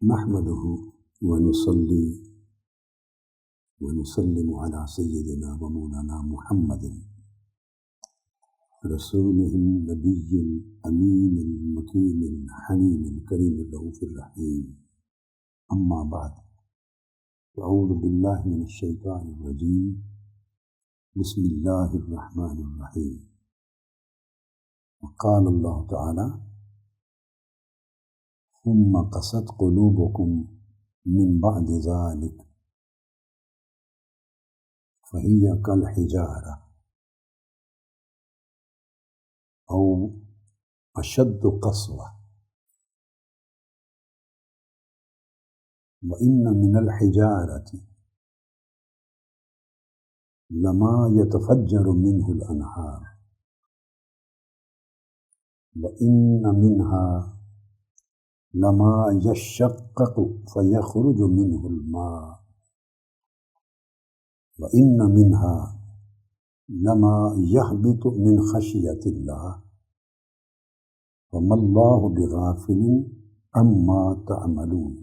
نحمده ونصلي ونسلم على سيدنا ومولانا محمد رسوله النبي الأمين المكين الحنين الكريم الرؤوف الرحيم. أما بعد، أعوذ بالله من الشيطان الرجيم. بسم الله الرحمن الرحيم. وقال الله تعالى: ثم قست قلوبكم من بعد ذلك فهي كالحجارة أو أشد قسوة، وإن من الحجارة لما يتفجر منه الأنهار، وإن منها لما يشقق فيخرج منه الماء، وإن منها لما يهبط من خشية الله، وما الله بغافل عما تعملون.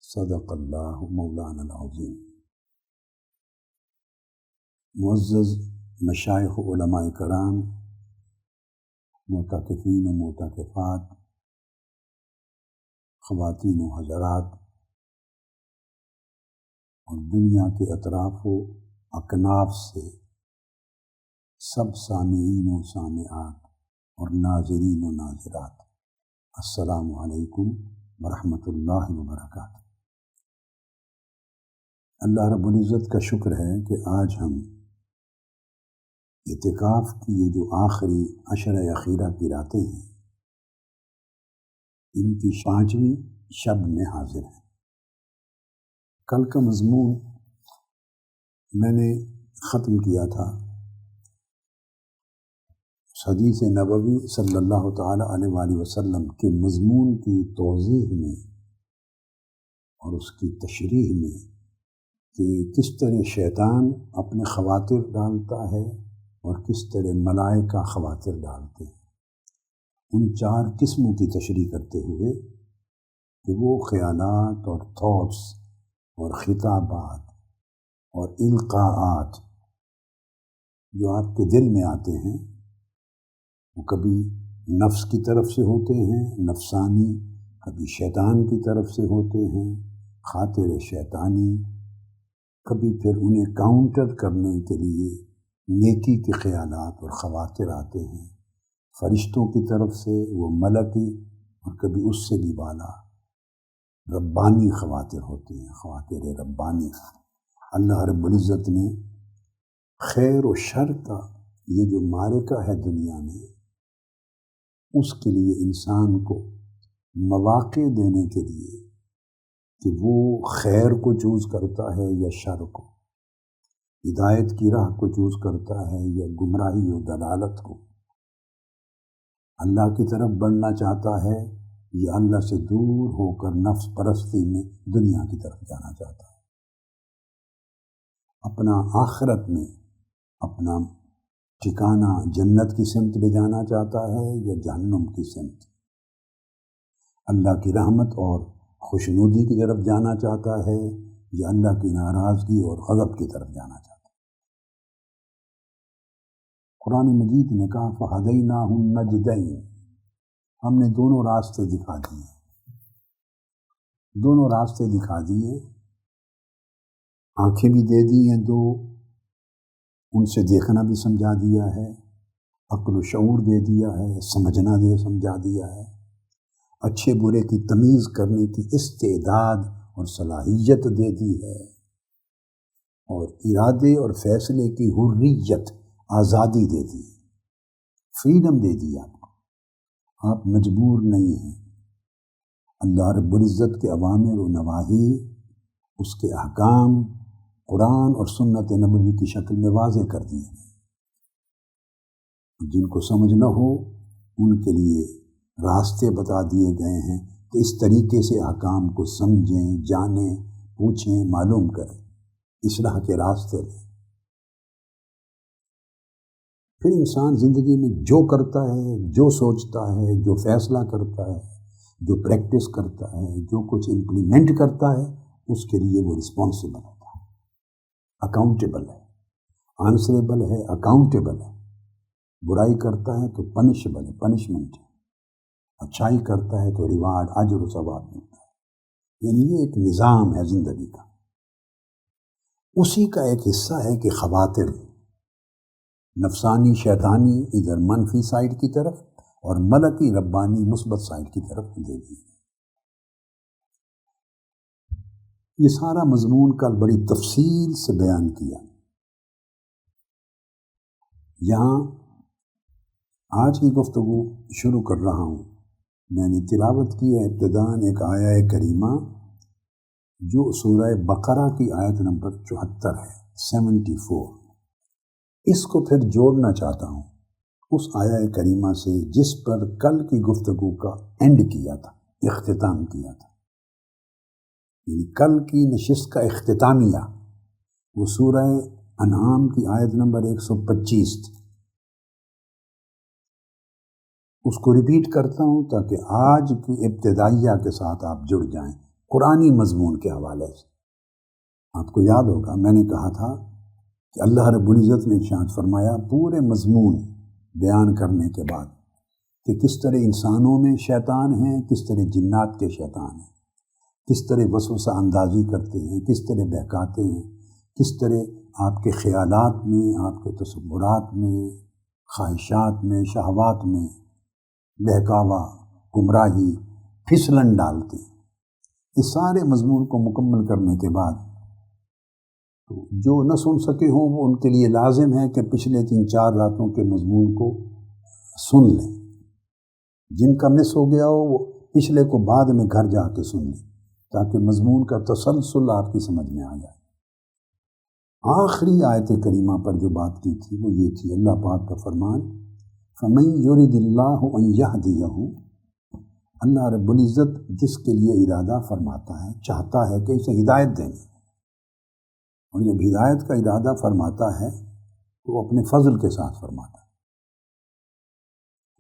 صدق اللہ مولانا العظیم. معزز مشائخ علماء کرام، معتکفین و معتکفات، خواتین و حضرات، اور دنیا کے اطراف و اکناف سے سب سامعین و سامعات اور ناظرین و ناظرات، السلام علیکم ورحمۃ اللہ وبرکاتہ. اللہ رب العزت کا شکر ہے کہ آج ہم اعتکاف کی یہ جو آخری عشرہ اخیرہ کی راتیں ہیں، ان کی 5ویں شب میں حاضر ہیں. کل کا مضمون میں نے ختم کیا تھا حدیث نبوی صلی اللہ تعالی علیہ وآلہ وسلم کے مضمون کی توضیح میں اور اس کی تشریح میں کہ کس طرح شیطان اپنے خواطر ڈالتا ہے اور کس طرح ملائکہ خواطر ڈالتے ہیں. ان 4 قسموں کی تشریح کرتے ہوئے کہ وہ خیالات اور تھاٹس اور خطابات اور القاءات جو آپ کے دل میں آتے ہیں، وہ کبھی نفس کی طرف سے ہوتے ہیں نفسانی، کبھی شیطان کی طرف سے ہوتے ہیں خاطر شیطانی، کبھی پھر انہیں کاؤنٹر کرنے کے لیے نیکی کے خیالات اور خواطر آتے ہیں فرشتوں کی طرف سے، وہ ملکی، اور کبھی اس سے بھی بالا ربانی خواطر ہوتی ہیں، خواطر ربانی. اللہ رب العزت نے خیر و شر کا یہ جو معرکہ ہے دنیا میں، اس کے لیے انسان کو مواقع دینے کے لیے کہ وہ خیر کو چوز کرتا ہے یا شر کو، ہدایت کی راہ کو چوز کرتا ہے یا گمراہی و دلالت کو، اللہ کی طرف بڑھنا چاہتا ہے یا اللہ سے دور ہو کر نفس پرستی میں دنیا کی طرف جانا چاہتا ہے، اپنا آخرت میں اپنا ٹھکانہ جنت کی سمت لے جانا چاہتا ہے یا جہنم کی سمت، اللہ کی رحمت اور خوشنودی کی طرف جانا چاہتا ہے یا اللہ کی ناراضگی اور غضب کی طرف جانا چاہتا ہے. قرآن مجید نے کہا فَهَدَيْنَاهُ النَّجْدَيْنِ، ہم نے دونوں راستے دکھا دیے، دونوں راستے دکھا دیے. آنکھیں بھی دے دی ہیں 2، ان سے دیکھنا بھی سمجھا دیا ہے، عقل و شعور دے دیا ہے، سمجھنا دے سمجھا دیا ہے، اچھے برے کی تمیز کرنے کی استعداد اور صلاحیت دے دی ہے، اور ارادے اور فیصلے کی حریت، آزادی دے دی، فریڈم دے دی. آپ مجبور نہیں ہیں. اللہ رب العزت کے اوامر و نواہی، اس کے احکام قرآن اور سنت نبوی کی شکل میں واضح کر دیے ہیں. جن کو سمجھ نہ ہو ان کے لیے راستے بتا دیے گئے ہیں کہ اس طریقے سے احکام کو سمجھیں، جانیں، پوچھیں، معلوم کریں، اصلاح کے راستے لیں. پھر انسان زندگی میں جو کرتا ہے، جو سوچتا ہے، جو فیصلہ کرتا ہے، جو پریکٹس کرتا ہے، جو کچھ امپلیمنٹ کرتا ہے، اس کے لیے وہ رسپانسبل ہوتا ہے، اکاؤنٹیبل ہے، آنسریبل ہے، اکاؤنٹیبل ہے۔ برائی کرتا ہے تو پنشبل ہے، پنشمنٹ ہے، اچھائی کرتا ہے تو ریوارڈ، اجر و ثواب ملتا ہے۔ یعنی یہ ایک نظام ہے زندگی کا۔ اسی کا ایک حصہ ہے کہ خواطر، نفسانی شیطانی ادھر منفی سائڈ کی طرف اور ملکی ربانی مثبت سائڈ کی طرف دے دی۔ یہ سارا مضمون کل بڑی تفصیل سے بیان کیا۔ یہاں آج کی گفتگو شروع کر رہا ہوں۔ میں نے تلاوت کی ہے ابتداً ایک آیہ کریمہ جو سورہ بقرہ کی آیت نمبر 74 ہے، 74۔ اس کو پھر جوڑنا چاہتا ہوں اس آیہ کریمہ سے جس پر کل کی گفتگو کا اینڈ کیا تھا، اختتام کیا تھا۔ یعنی کل کی نشست کا اختتامیہ وہ سورہ انعام کی آیت نمبر 125 تھی۔ اس کو ریپیٹ کرتا ہوں تاکہ آج کی ابتدائیہ کے ساتھ آپ جڑ جائیں قرآنی مضمون کے حوالے سے۔ آپ کو یاد ہوگا میں نے کہا تھا کہ اللہ رب العزت نے ارشاد فرمایا پورے مضمون بیان کرنے کے بعد کہ کس طرح انسانوں میں شیطان ہیں، کس طرح جنات کے شیطان ہیں، کس طرح وسوسہ اندازی کرتے ہیں، کس طرح بہکاتے ہیں، کس طرح آپ کے خیالات میں، آپ کے تصورات میں، خواہشات میں، شہوات میں بہکاوا، گمراہی، پھسلن ڈالتے ہیں۔ اس سارے مضمون کو مکمل کرنے کے بعد تو جو نہ سن سکے ہوں وہ ان کے لیے لازم ہے کہ پچھلے 3-4 راتوں کے مضمون کو سن لیں۔ جن کا مس ہو گیا ہو وہ پچھلے کو بعد میں گھر جا کے سن لیں تاکہ مضمون کا تسلسل آپ کی سمجھ میں آ جائے۔ آخری آیت کریمہ پر جو بات کی تھی وہ یہ تھی، اللہ پاک کا فرمان فَمَن يُرِدِ اللَّهُ أَن يَهْدِيَهُ، اللہ رب العزت جس کے لیے ارادہ فرماتا ہے، چاہتا ہے کہ اسے ہدایت دیں، اور جب ہدایت کا ارادہ فرماتا ہے تو وہ اپنے فضل کے ساتھ فرماتا ہے۔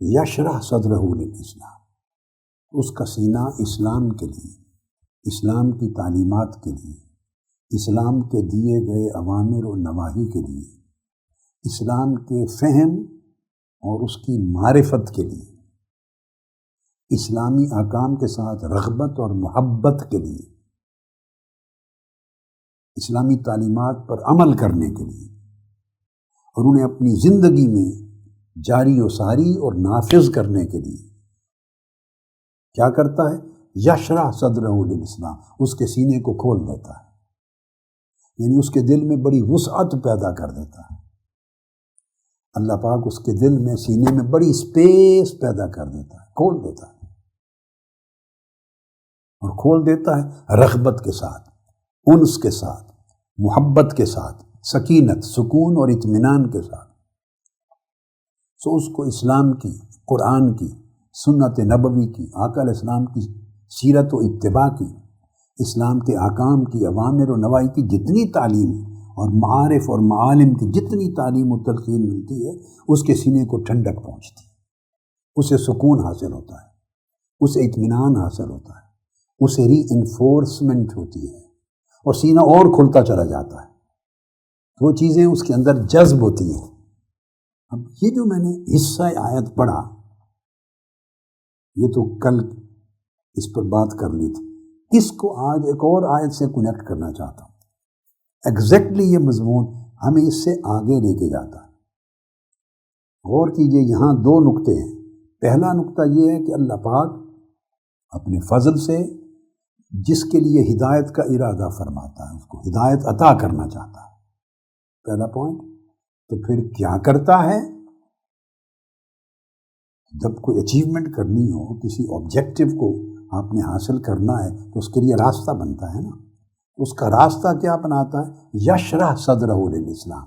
یشرح صدرہ للاسلام، اس کا سینہ اسلام کے لیے، اسلام کی تعلیمات کے لیے، اسلام کے دیے گئے اوامر و نواہی کے لیے، اسلام کے فہم اور اس کی معرفت کے لیے، اسلامی احکام کے ساتھ رغبت اور محبت کے لیے، اسلامی تعلیمات پر عمل کرنے کے لیے، اور انہیں اپنی زندگی میں جاری و ساری اور نافذ کرنے کے لیے کیا کرتا ہے؟ یشرح صدرہ للاسلام، اس کے سینے کو کھول دیتا ہے، یعنی اس کے دل میں بڑی وسعت پیدا کر دیتا ہے۔ اللہ پاک اس کے دل میں، سینے میں بڑی اسپیس پیدا کر دیتا ہے، کھول دیتا ہے، اور کھول دیتا ہے رغبت کے ساتھ، انس کے ساتھ، محبت کے ساتھ، سکینت، سکون اور اطمینان کے ساتھ۔ سو اس کو اسلام کی، قرآن کی، سنت نبوی کی، آقا علیہ السلام کی سیرت و اتباع کی، اسلام کے احکام کی، اوامر و نواہی کی جتنی تعلیم اور معارف اور معالم کی جتنی تعلیم و تلقین ملتی ہے، اس کے سینے کو ٹھنڈک پہنچتی ہے، اسے سکون حاصل ہوتا ہے، اسے اطمینان حاصل ہوتا ہے، اسے ری انفورسمنٹ ہوتی ہے، اور سینہ اور کھلتا چلا جاتا ہے، وہ چیزیں اس کے اندر جذب ہوتی ہیں۔ اب یہ جو میں نے حصہ آیت پڑھا، یہ تو کل اس پر بات کر لی تھی، اس کو آج ایک اور آیت سے کنیکٹ کرنا چاہتا ہوں۔ ایگزیکٹلی یہ مضمون ہمیں اس سے آگے لے کے جاتا ہے۔ غور کیجئے، یہاں 2 نقطے ہیں۔ پہلا نقطہ یہ ہے کہ اللہ پاک اپنے فضل سے جس کے لیے ہدایت کا ارادہ فرماتا ہے اس کو ہدایت عطا کرنا چاہتا ہے، پہلا پوائنٹ۔ تو پھر کیا کرتا ہے؟ جب کوئی اچیومنٹ کرنی ہو، کسی آبجیکٹو کو آپ نے حاصل کرنا ہے تو اس کے لیے راستہ بنتا ہے نا۔ اس کا راستہ کیا بناتا ہے؟ یشرح صدرہ للاسلام،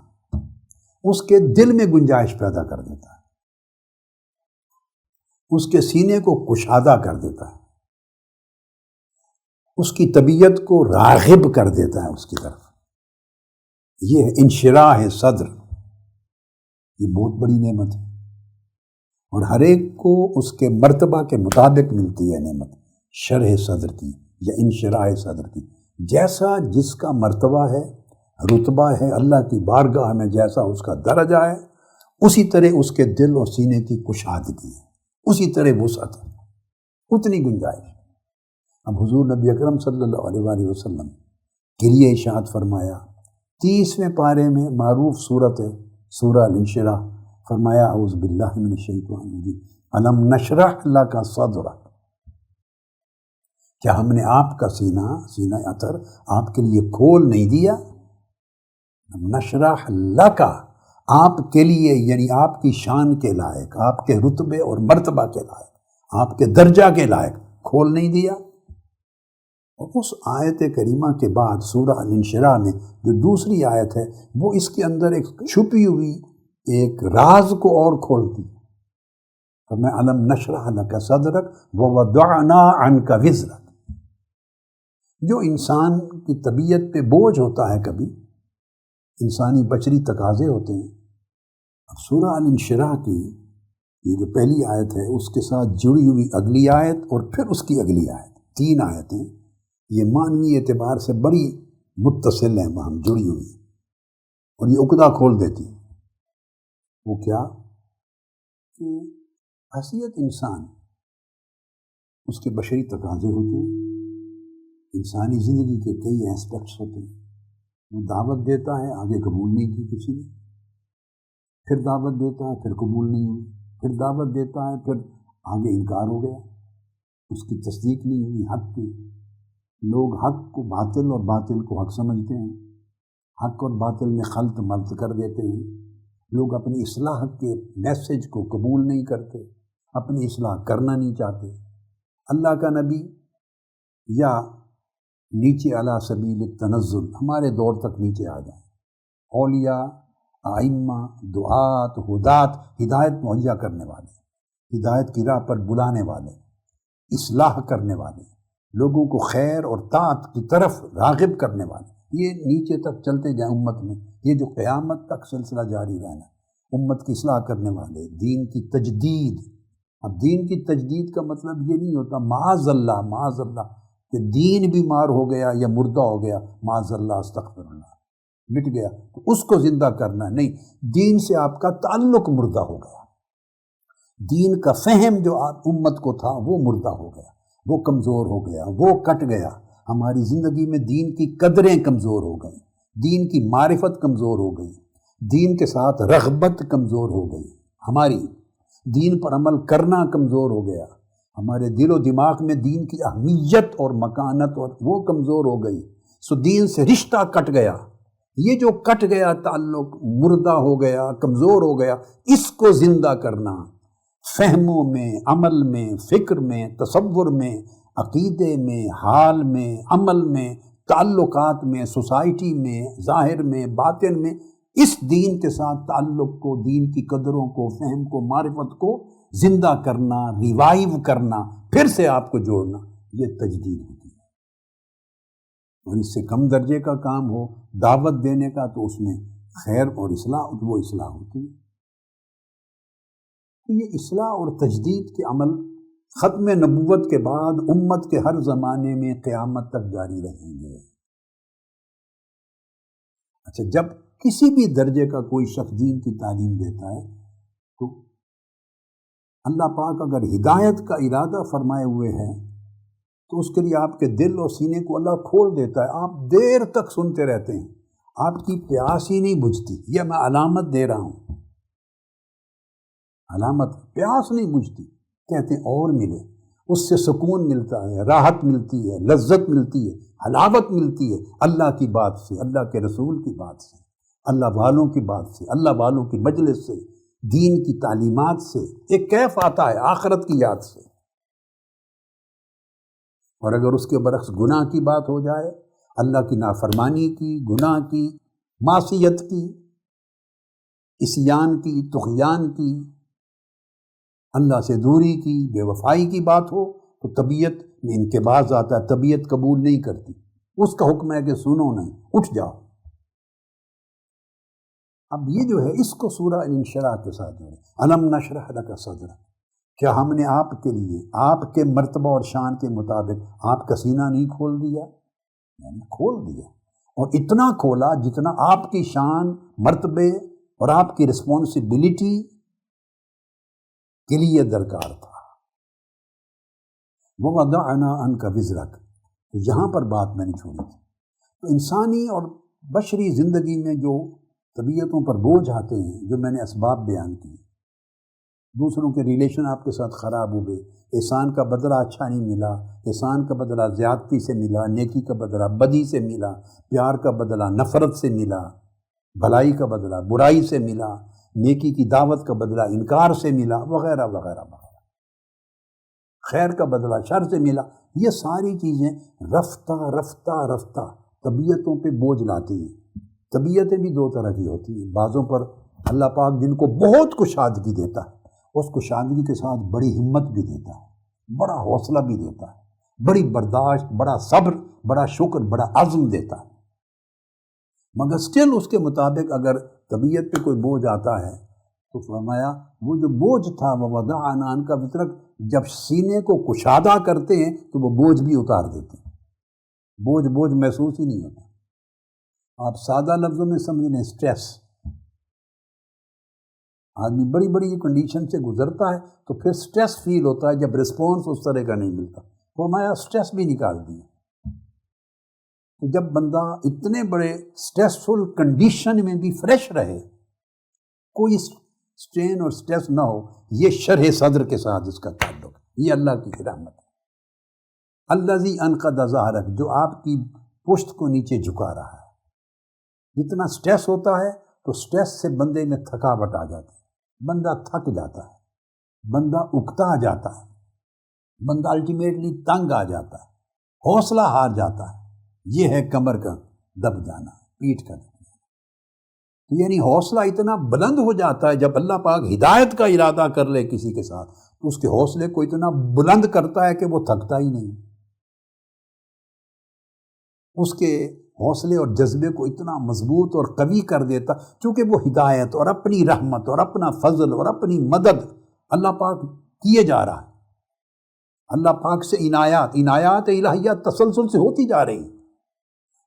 اس کے دل میں گنجائش پیدا کر دیتا ہے، اس کے سینے کو کشادہ کر دیتا ہے، اس کی طبیعت کو راغب کر دیتا ہے اس کی طرف۔ یہ انشراح صدر، یہ بہت بڑی نعمت ہے، اور ہر ایک کو اس کے مرتبہ کے مطابق ملتی ہے نعمت۔ شرح صدر کی یا انشراح صدر کی، جیسا جس کا مرتبہ ہے، رتبہ ہے اللہ کی بارگاہ میں، جیسا اس کا درجہ ہے، اسی طرح اس کے دل اور سینے کی کشادگی ہے، اسی طرح وسعت ہے، اتنی گنجائش۔ اب حضور نبی اکرم صلی اللہ علیہ وآلہ وسلم کے لیے ارشاد فرمایا 30ویں پارے میں معروف صورت ہے سورہ الانشراح، فرمایا اعوذ باللہ من الشیطان الرجیم الم نشرح لک صدرک، کیا ہم نے آپ کا سینہ اطہر آپ کے لیے کھول نہیں دیا؟ نشرح لک، آپ کے لیے، یعنی آپ کی شان کے لائق، آپ کے رتبے اور مرتبہ کے لائق، آپ کے درجہ کے لائق کھول نہیں دیا؟ اور اس آیت کریمہ کے بعد سورہ الانشراح میں جو دوسری آیت ہے وہ اس کے اندر ایک چھپی ہوئی ایک راز کو اور کھولتی ہے۔ فرمایا الم نشرح لک صدرک ووضعنا عنک وزرک۔ جو انسان کی طبیعت پہ بوجھ ہوتا ہے، کبھی انسانی بشری تقاضے ہوتے ہیں، اب سورہ الانشراح کی یہ جو پہلی آیت ہے اس کے ساتھ جڑی ہوئی اگلی آیت اور پھر اس کی اگلی آیت، 3 آیتیں یہ معنوی اعتبار سے بڑی متصل ہیں، وہاں جڑی ہوئی ہیں، اور یہ عقدہ کھول دیتی ہیں۔ وہ کیا کہ حیثیت انسان، اس کے بشری تقاضے ہوتے ہیں، انسانی زندگی کے کئی اسپیکٹس ہوتے ہیں۔ وہ دعوت دیتا ہے، آگے قبول نہیں کی کسی نے، پھر دعوت دیتا ہے، پھر قبول نہیں ہوئی، پھر دعوت دیتا ہے، پھر آگے انکار ہو گیا، اس کی تصدیق نہیں ہوئی حق کی۔ لوگ حق کو باطل اور باطل کو حق سمجھتے ہیں، حق اور باطل میں خلط ملط کر دیتے ہیں۔ لوگ اپنی اصلاح کے میسج کو قبول نہیں کرتے، اپنی اصلاح کرنا نہیں چاہتے۔ اللہ کا نبی یا نیچے علی سبیل التنزل ہمارے دور تک نیچے آ جائیں، اولیاء، ائمہ، دعات، ہدات، ہدایت مہیا کرنے والے، ہدایت کی راہ پر بلانے والے، اصلاح کرنے والے، لوگوں کو خیر اور طاعت کی طرف راغب کرنے والے، یہ نیچے تک چلتے جائیں امت میں، یہ جو قیامت تک سلسلہ جاری رہنا، امت کی اصلاح کرنے والے، دین کی تجدید۔ اب دین کی تجدید کا مطلب یہ نہیں ہوتا معاذ اللہ کہ دین بیمار ہو گیا یا مردہ ہو گیا، معاذ اللہ استغفر اللہ، مٹ گیا تو اس کو زندہ کرنا نہیں، دین سے آپ کا تعلق مردہ ہو گیا، دین کا فہم جو امت کو تھا وہ مردہ ہو گیا، وہ کمزور ہو گیا، وہ کٹ گیا۔ ہماری زندگی میں دین کی قدریں کمزور ہو گئیں، دین کی معرفت کمزور ہو گئی، دین کے ساتھ رغبت کمزور ہو گئی، ہماری دین پر عمل کرنا کمزور ہو گیا، ہمارے دل و دماغ میں دین کی اہمیت اور مکانت اور وہ کمزور ہو گئی، سو دین سے رشتہ کٹ گیا۔ یہ جو کٹ گیا تعلق، مردہ ہو گیا، کمزور ہو گیا، اس کو زندہ کرنا، فہموں میں، عمل میں، فکر میں، تصور میں، عقیدے میں، حال میں، عمل میں، تعلقات میں، سوسائٹی میں، ظاہر میں، باطن میں، اس دین کے ساتھ تعلق کو، دین کی قدروں کو، فہم کو، معرفت کو زندہ کرنا، ریوائیو کرنا، پھر سے آپ کو جوڑنا، یہ تجدید ہوتی ہے۔ اور اس سے کم درجے کا کام ہو دعوت دینے کا تو اس میں خیر اور اصلاح، وہ اصلاح ہوتی ہے۔ تو یہ اصلاح اور تجدید کے عمل ختم نبوت کے بعد امت کے ہر زمانے میں قیامت تک جاری رہیں گے۔ اچھا، جب کسی بھی درجے کا کوئی شخص دین کی تعلیم دیتا ہے تو اللہ پاک اگر ہدایت کا ارادہ فرمائے ہوئے ہے تو اس کے لیے آپ کے دل اور سینے کو اللہ کھول دیتا ہے، آپ دیر تک سنتے رہتے ہیں، آپ کی پیاس ہی نہیں بجھتی۔ یہ میں علامت دے رہا ہوں، علامت، پیاس نہیں بجھتی، کہتے ہیں اور ملے، اس سے سکون ملتا ہے، راحت ملتی ہے، لذت ملتی ہے، حلاوت ملتی ہے، اللہ کی بات سے، اللہ کے رسول کی بات سے، اللہ والوں کی بات سے، اللہ والوں کی مجلس سے، دین کی تعلیمات سے ایک کیف آتا ہے، آخرت کی یاد سے۔ اور اگر اس کے برعکس گناہ کی بات ہو جائے، اللہ کی نافرمانی کی، گناہ کی، معصیت کی، عصیان کی، طغیان کی، اللہ سے دوری کی، بے وفائی کی بات ہو تو طبیعت میں انقباض آتا ہے، طبیعت قبول نہیں کرتی، اس کا حکم ہے کہ سنو نہیں، اٹھ جاؤ۔ اب یہ جو ہے اس کو سورہ الانشراح کے ساتھ جو ہے الم نشرح لک صدرک، کیا ہم نے آپ کے لیے آپ کے مرتبہ اور شان کے مطابق آپ کا سینہ نہیں کھول دیا؟ میں نے کھول دیا، اور اتنا کھولا جتنا آپ کی شان، مرتبے اور آپ کی رسپانسبلٹی کے لیے درکار تھا۔ وَوَضَعْنَا عَنْكَ وِزْرَكَ، تو یہاں پر بات میں نے چھوڑی تھی۔ تو انسانی اور بشری زندگی میں جو طبیعتوں پر بوجھ آتے ہیں، جو میں نے اسباب بیان کیے، دوسروں کے ریلیشن آپ کے ساتھ خراب ہو گئے، احسان کا بدلہ اچھا نہیں ملا، احسان کا بدلہ زیادتی سے ملا، نیکی کا بدلہ بدی سے ملا، پیار کا بدلہ نفرت سے ملا، بھلائی کا بدلہ برائی سے ملا، نیکی کی دعوت کا بدلہ انکار سے ملا، وغیرہ وغیرہ وغیرہ، خیر کا بدلہ شر سے ملا۔ یہ ساری چیزیں رفتہ رفتہ رفتہ طبیعتوں پہ بوجھ لاتی ہیں۔ طبیعتیں بھی دو طرح کی ہوتی ہیں، بعضوں پر اللہ پاک جن کو بہت کشادگی دیتا ہے، اس کشادگی کے ساتھ بڑی ہمت بھی دیتا ہے، بڑا حوصلہ بھی دیتا ہے، بڑی برداشت، بڑا صبر، بڑا شکر، بڑا عزم دیتا ہے۔ مگر سٹل اس کے مطابق اگر طبیعت پہ کوئی بوجھ آتا ہے تو فرمایا وہ جو بوجھ تھا وَوَضَعْنَا عَنْكَ وِزْرَكَ، جب سینے کو کشادہ کرتے ہیں تو وہ بوجھ بھی اتار دیتے ہیں، بوجھ محسوس ہی نہیں ہوتا۔ آپ سادہ لفظوں میں سمجھ لیں، سٹریس۔ آدمی بڑی بڑی کنڈیشن سے گزرتا ہے تو پھر سٹریس فیل ہوتا ہے جب رسپانس اس طرح کا نہیں ملتا۔ فرمایا سٹریس بھی نکال دیا۔ تو جب بندہ اتنے بڑے سٹریسفل کنڈیشن میں بھی فریش رہے، کوئی سٹرین اور سٹریس نہ ہو، یہ شرح صدر کے ساتھ اس کا تعلق ہے، یہ اللہ کی رحمت ہے۔ الذی انقض ظہرک، جو آپ کی پشت کو نیچے جھکا رہا ہے۔ جتنا سٹریس ہوتا ہے تو سٹریس سے بندے میں تھکاوٹ آ جاتی ہے، بندہ تھک جاتا ہے، بندہ اکتا جاتا ہے، بندہ الٹیمیٹلی تنگ آ جاتا ہے، حوصلہ ہار جاتا ہے۔ یہ ہے کمر کا دب جانا، پیٹھ کا دب جانا۔ یعنی حوصلہ اتنا بلند ہو جاتا ہے جب اللہ پاک ہدایت کا ارادہ کر لے کسی کے ساتھ تو اس کے حوصلے کو اتنا بلند کرتا ہے کہ وہ تھکتا ہی نہیں، اس کے حوصلے اور جذبے کو اتنا مضبوط اور قوی کر دیتا، چونکہ وہ ہدایت اور اپنی رحمت اور اپنا فضل اور اپنی مدد اللہ پاک کیے جا رہا ہے۔ اللہ پاک سے عنایات الہیہ تسلسل سے ہوتی جا رہی،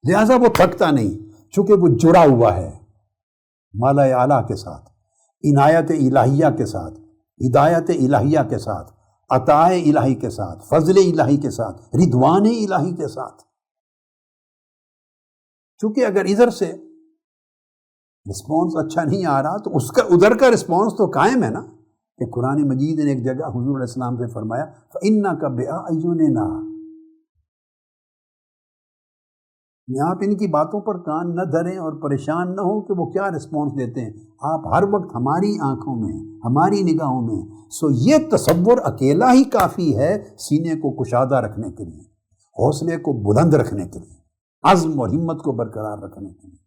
لہذا وہ تھکتا نہیں، چونکہ وہ جڑا ہوا ہے مالا اعلیٰ کے ساتھ، عنایت الہیہ کے ساتھ، ہدایت الہیہ کے ساتھ، عطاء الہی کے ساتھ، فضل الہی کے ساتھ، رضوان الہی کے ساتھ۔ چونکہ اگر ادھر سے رسپانس اچھا نہیں آ رہا تو اس کا ادھر کا رسپانس تو قائم ہے نا، کہ قرآن مجید نے ایک جگہ حضور علیہ السلام سے فرمایا فَإِنَّكَ بِأَعْيُنِنَا، آپ ان کی باتوں پر کان نہ دھریں اور پریشان نہ ہو کہ وہ کیا رسپانس دیتے ہیں، آپ ہر وقت ہماری آنکھوں میں، ہماری نگاہوں میں۔ سو یہ تصور اکیلا ہی کافی ہے سینے کو کشادہ رکھنے کے لیے، حوصلے کو بلند رکھنے کے لیے، عزم اور ہمت کو برقرار رکھنے کے لیے۔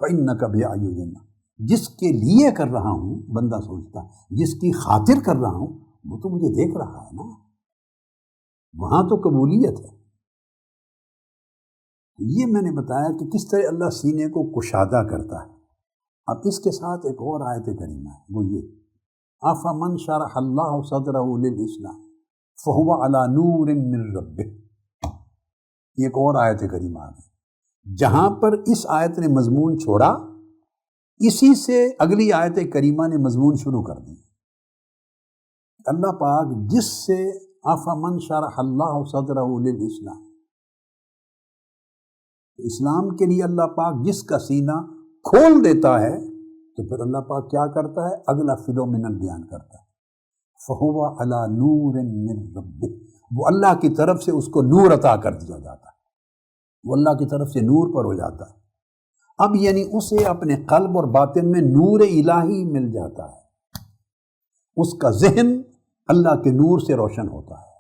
فَإِنَّكَ بِأَعْيُنِنَا، جس کے لیے کر رہا ہوں، بندہ سوچتا جس کی خاطر کر رہا ہوں وہ تو مجھے دیکھ رہا ہے نا، وہاں تو قبولیت ہے۔ یہ میں نے بتایا کہ کس طرح اللہ سینے کو کشادہ کرتا ہے۔ اب اس کے ساتھ ایک اور آیت کریمہ ہے، وہ یہ أَفَمَنْ شَرَحَ اللَّهُ صَدْرَهُ لِلْإِسْلَامِ فَهُوَ عَلَى نُورٍ مِّن رَبِّهِ۔ ایک اور آیت کریمہ آ گئی جہاں پر اس آیت نے مضمون چھوڑا، اسی سے اگلی آیت کریمہ نے مضمون شروع کر دی۔ اللہ پاک جس سے أَفَمَنْ شَرَحَ اللَّهُ صَدْرَهُ لِلْإِسْلَامِ، اسلام کے لیے اللہ پاک جس کا سینہ کھول دیتا ہے تو پھر اللہ پاک کیا کرتا ہے، اگلا فنومینل بیان کرتا ہے، فَهُوَ عَلَى نُورٍ مِّن رَبِّهِ، وہ اللہ کی طرف سے اس کو نور عطا کر دیا جاتا ہے، وہ اللہ کی طرف سے نور پر ہو جاتا ہے۔ اب یعنی اسے اپنے قلب اور باطن میں نور الہی مل جاتا ہے، اس کا ذہن اللہ کے نور سے روشن ہوتا ہے،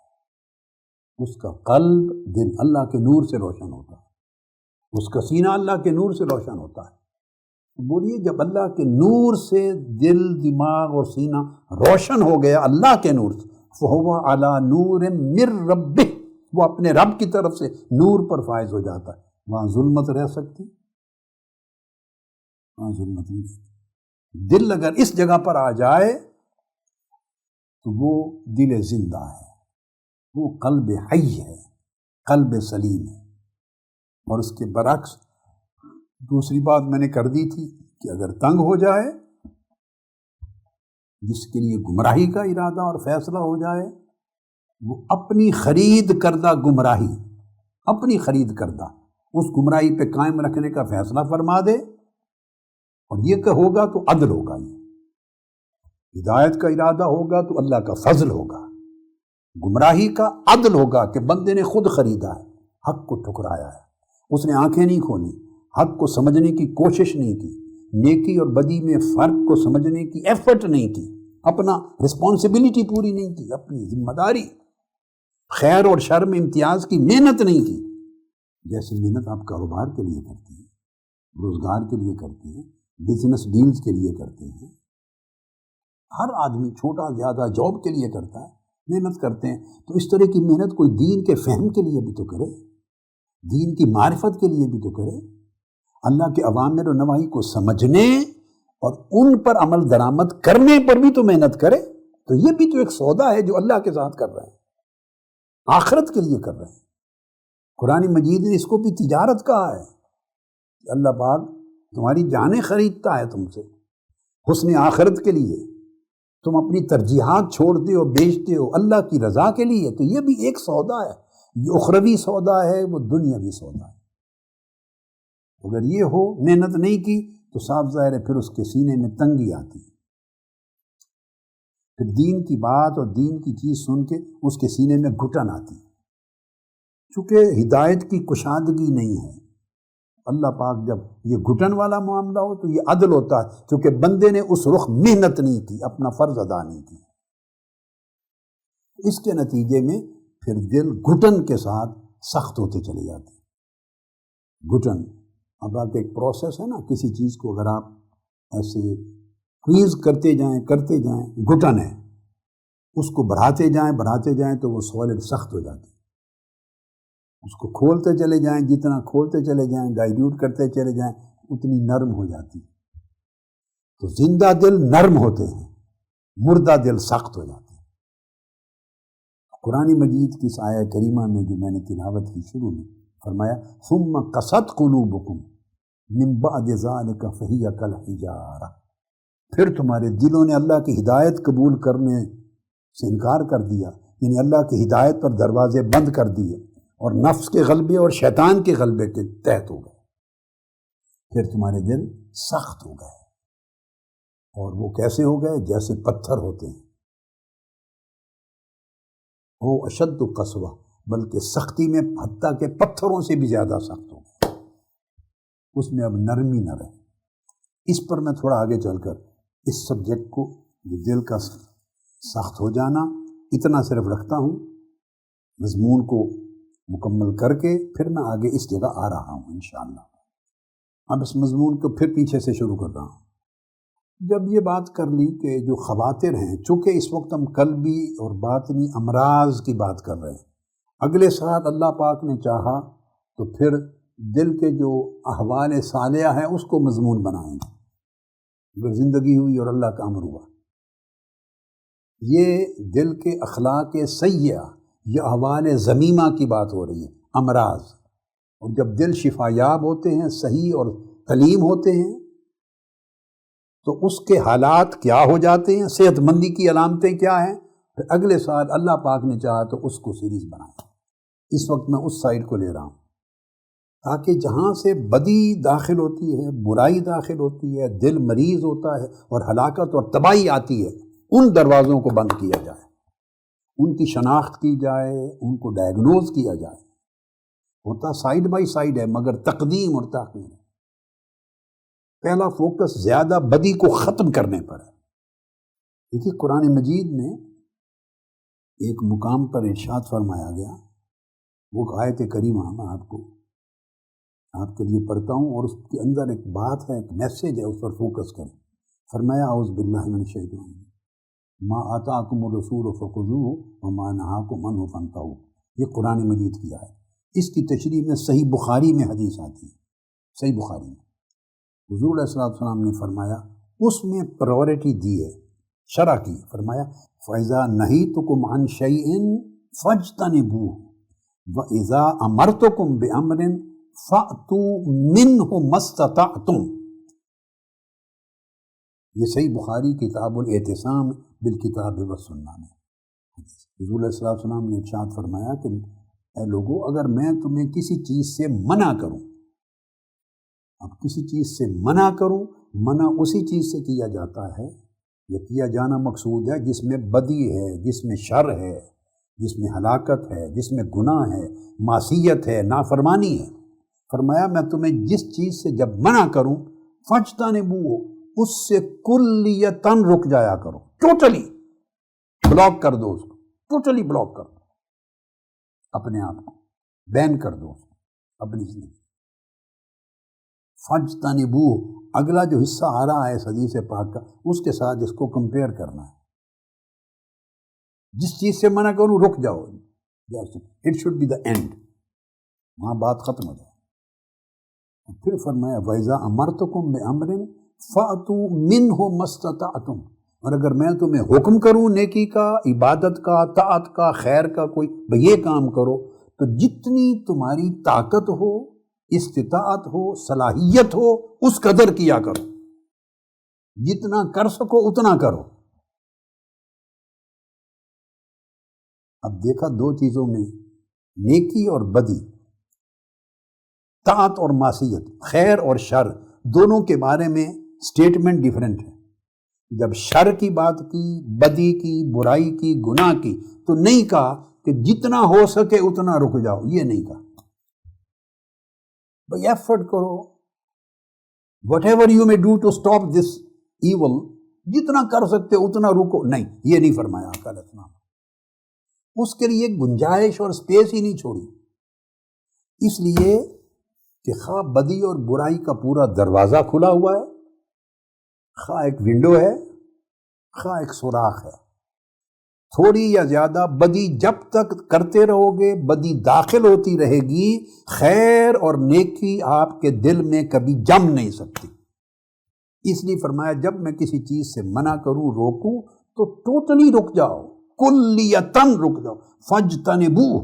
اس کا قلب دل اللہ کے نور سے روشن ہوتا ہے، اس کا سینہ اللہ کے نور سے روشن ہوتا ہے۔ بولیے جب اللہ کے نور سے دل، دماغ اور سینہ روشن ہو گیا اللہ کے نور سے، فَهُوَ عَلَى نُورٍ مِّن رَبِّهِ، وہ اپنے رب کی طرف سے نور پر فائز ہو جاتا ہے۔ وہاں ظلمت رہ سکتی؟ وہاں ظلمت نہیں رہتی۔ دل اگر اس جگہ پر آ جائے تو وہ دل زندہ ہے، وہ قلب حی ہے، قلب سلیم ہے۔ اور اس کے برعکس دوسری بات میں نے کر دی تھی کہ اگر تنگ ہو جائے، جس کے لیے گمراہی کا ارادہ اور فیصلہ ہو جائے، وہ اپنی خرید کردہ گمراہی، اپنی خرید کردہ اس گمراہی پہ قائم رکھنے کا فیصلہ فرما دے، اور یہ کہ ہوگا تو عدل ہوگا، یہ ہدایت کا ارادہ ہوگا تو اللہ کا فضل ہوگا، گمراہی کا عدل ہوگا کہ بندے نے خود خریدا ہے، حق کو ٹھکرایا ہے، اس نے آنکھیں نہیں کھولی، حق کو سمجھنے کی کوشش نہیں کی، نیکی اور بدی میں فرق کو سمجھنے کی ایفرٹ نہیں کی، اپنا رسپانسبلٹی پوری نہیں کی، اپنی ذمہ داری خیر اور شر میں امتیاز کی محنت نہیں کی، جیسے محنت آپ کاروبار کے لیے کرتے ہیں، روزگار کے لیے کرتے ہیں، بزنس ڈیلز کے لیے کرتے ہیں، ہر آدمی چھوٹا زیادہ جاب کے لیے کرتا ہے، محنت کرتے ہیں، تو اس طرح کی محنت کوئی دین کے فہم کے لیے بھی تو کرے، دین کی معرفت کے لیے بھی تو کرے، اللہ کے اوامر و نواہی کو سمجھنے اور ان پر عمل درآمد کرنے پر بھی تو محنت کرے۔ تو یہ بھی تو ایک سودا ہے جو اللہ کے ساتھ کر رہے ہیں، آخرت کے لیے کر رہے ہیں۔ قرآن مجید نے اس کو بھی تجارت کہا ہے کہ اللہ پاک تمہاری جانیں خریدتا ہے تم سے حسن آخرت کے لیے، تم اپنی ترجیحات چھوڑتے ہو، بیچتے ہو اللہ کی رضا کے لیے، تو یہ بھی ایک سودا ہے، یہ اخروی سودا ہے، وہ دنیاوی سودا ہے۔ اگر یہ ہو، محنت نہیں کی تو صاف ظاہر ہے پھر اس کے سینے میں تنگی آتی ہے، پھر دین کی بات اور دین کی چیز سن کے اس کے سینے میں گھٹن آتی ہے، چونکہ ہدایت کی کشادگی نہیں ہے۔ اللہ پاک جب یہ گھٹن والا معاملہ ہو تو یہ عدل ہوتا ہے، کیونکہ بندے نے اس رخ محنت نہیں کی، اپنا فرض ادا نہیں کی، اس کے نتیجے میں پھر دل گھٹن کے ساتھ سخت ہوتے چلے جاتے ہیں۔ گھٹن اب آپ ایک پروسیس ہے نا، کسی چیز کو اگر آپ ایسے کوئز کرتے جائیں گھٹن ہے، اس کو بڑھاتے جائیں تو وہ سالڈ سخت ہو جاتی ہے، اس کو کھولتے چلے جائیں، جتنا کھولتے چلے جائیں، ڈائلیوٹ کرتے چلے جائیں، اتنی نرم ہو جاتی ہے۔ تو زندہ دل نرم ہوتے ہیں، مردہ دل سخت ہو جاتے ہیں۔ قرآن مجید کی اس آیہ کریمہ میں جو میں نے تلاوت کی شروع میں فرمایا ثم قست قلوبکم من بعد ذلک فہی کالحجارہ، پھر تمہارے دلوں نے اللہ کی ہدایت قبول کرنے سے انکار کر دیا، یعنی اللہ کی ہدایت پر دروازے بند کر دیے اور نفس کے غلبے اور شیطان کے غلبے کے تحت ہو گئے، پھر تمہارے دل سخت ہو گئے، اور وہ کیسے ہو گئے؟ جیسے پتھر ہوتے ہیں، وہ اشد قسوہ، بلکہ سختی میں حتیٰ کہ پتھروں سے بھی زیادہ سخت ہو گئے، اس میں اب نرمی نہ رہے۔ اس پر میں تھوڑا آگے چل کر اس سبجیکٹ کو، جو دل کا سخت ہو جانا، اتنا صرف رکھتا ہوں، مضمون کو مکمل کر کے پھر میں آگے اس جگہ آ رہا ہوں انشاءاللہ۔ اب اس مضمون کو پھر پیچھے سے شروع کر رہا ہوں۔ جب یہ بات کر لی کہ جو خواتر ہیں، چونکہ اس وقت ہم قلبی اور باطنی امراض کی بات کر رہے ہیں، اگلے ساتھ اللہ پاک نے چاہا تو پھر دل کے جو احوال صالحہ ہیں اس کو مضمون بنائیں گے، اگر زندگی ہوئی اور اللہ کا امر ہوا۔ یہ دل کے اخلاق سیئہ، یہ احوال ذمیمہ کی بات ہو رہی ہے، امراض، اور جب دل شفا یاب ہوتے ہیں، صحیح اور سلیم ہوتے ہیں، تو اس کے حالات کیا ہو جاتے ہیں، صحت مندی کی علامتیں کیا ہیں، پھر اگلے سال اللہ پاک نے چاہا تو اس کو سیریز بنائیں۔ اس وقت میں اس سائڈ کو لے رہا ہوں تاکہ جہاں سے بدی داخل ہوتی ہے، برائی داخل ہوتی ہے، دل مریض ہوتا ہے اور ہلاکت اور تباہی آتی ہے، ان دروازوں کو بند کیا جائے، ان کی شناخت کی جائے، ان کو ڈائیگنوز کیا جائے۔ ہوتا سائیڈ بائی سائیڈ ہے، مگر تقدیم اور تاخیر ہے۔ پہلا فوکس زیادہ بدی کو ختم کرنے پر ہے۔ دیکھیے قرآن مجید میں ایک مقام پر ارشاد فرمایا گیا، وہ آیت کریمہ میں آپ کے لیے پڑھتا ہوں، اور اس کے اندر ایک بات ہے، ایک میسیج ہے، اس پر فوکس کریں۔ فرمایا اعوذ باللہ من الشیطان ما آتاکم الرسول فخذوہ وما نہاکم عنہ فانتہوا، یہ قرآن مجید کی آیت، اس کی تشریح میں صحیح بخاری میں حدیث آتی ہے، صحیح بخاری میں حضور علیہ السلام نے فرمایا اس میں پرائورٹی دی ہے شرع کی. فرمایا فَإِذَا نَهِيتُكُمْ عَنْ شَيْءٍ فَاجْتَنِبُوهُ وَإِذَا أَمَرْتُكُمْ بِأَمْرٍ فَأْتُوا مِنْهُ مَا اسْتَطَعْتُمْ. یہ صحیح بخاری کتاب الاعتصام بالکتاب والسنہ میں حضور علیہ السلام نے ارشاد فرمایا کہ اے لوگو، اگر میں تمہیں کسی چیز سے منع کروں، اب کسی چیز سے منع کروں، منع اسی چیز سے کیا جاتا ہے یا کیا جانا مقصود ہے جس میں بدی ہے، جس میں شر ہے، جس میں ہلاکت ہے، جس میں گناہ ہے، معصیت ہے، نافرمانی ہے. فرمایا میں تمہیں جس چیز سے جب منع کروں فاجتنبوہ، اس سے کلیتاً رک جایا کرو، ٹوٹلی بلاک کر دو، اس کو ٹوٹلی بلاک کر دو، اپنے آپ کو بین کر دو اپنی زندگی. فاجتنبوہ، اگلا جو حصہ آ رہا ہے اس حدیث پاک کا، اس کے ساتھ اس کو کمپیئر کرنا ہے. جس چیز سے منع کروں رک جاؤ، it should be the end, وہاں بات ختم ہو جائے. پھر فرمایا وَإِذَا أَمَرْتُكُمْ بِأَمْرٍ فَأْتُوا مِنْهُ مَا اسْتَطَعْتُمْ. اور اگر میں تمہیں حکم کروں نیکی کا، عبادت کا، طاعت کا، خیر کا، کوئی یہ کام کرو، تو جتنی تمہاری طاقت ہو، استطاعت ہو، صلاحیت ہو، اس قدر کیا کرو، جتنا کر سکو اتنا کرو. اب دیکھا دو چیزوں میں، نیکی اور بدی، طاعت اور معصیت، خیر اور شر، دونوں کے بارے میں سٹیٹمنٹ ڈیفرنٹ ہے. جب شر کی بات کی، بدی کی، برائی کی، گناہ کی، تو نہیں کہا کہ جتنا ہو سکے اتنا رک جاؤ، یہ نہیں کہا. بھائی ایفرٹ کرو، whatever you may do to stop this evil, جتنا کر سکتے اتنا رکو، نہیں، یہ نہیں فرمایا آقا علیہ السلام. اس کے لیے گنجائش اور سپیس ہی نہیں چھوڑی، اس لیے کہ خواہ بدی اور برائی کا پورا دروازہ کھلا ہوا ہے، خواہ ایک ونڈو ہے، خواہ ایک سوراخ ہے. تھوڑی یا زیادہ بدی جب تک کرتے رہو گے، بدی داخل ہوتی رہے گی، خیر اور نیکی آپ کے دل میں کبھی جم نہیں سکتی. اس لیے فرمایا جب میں کسی چیز سے منع کروں، روکوں، تو ٹوٹلی رک جاؤ، کلیتاً رک جاؤ. فاجتنبوہ،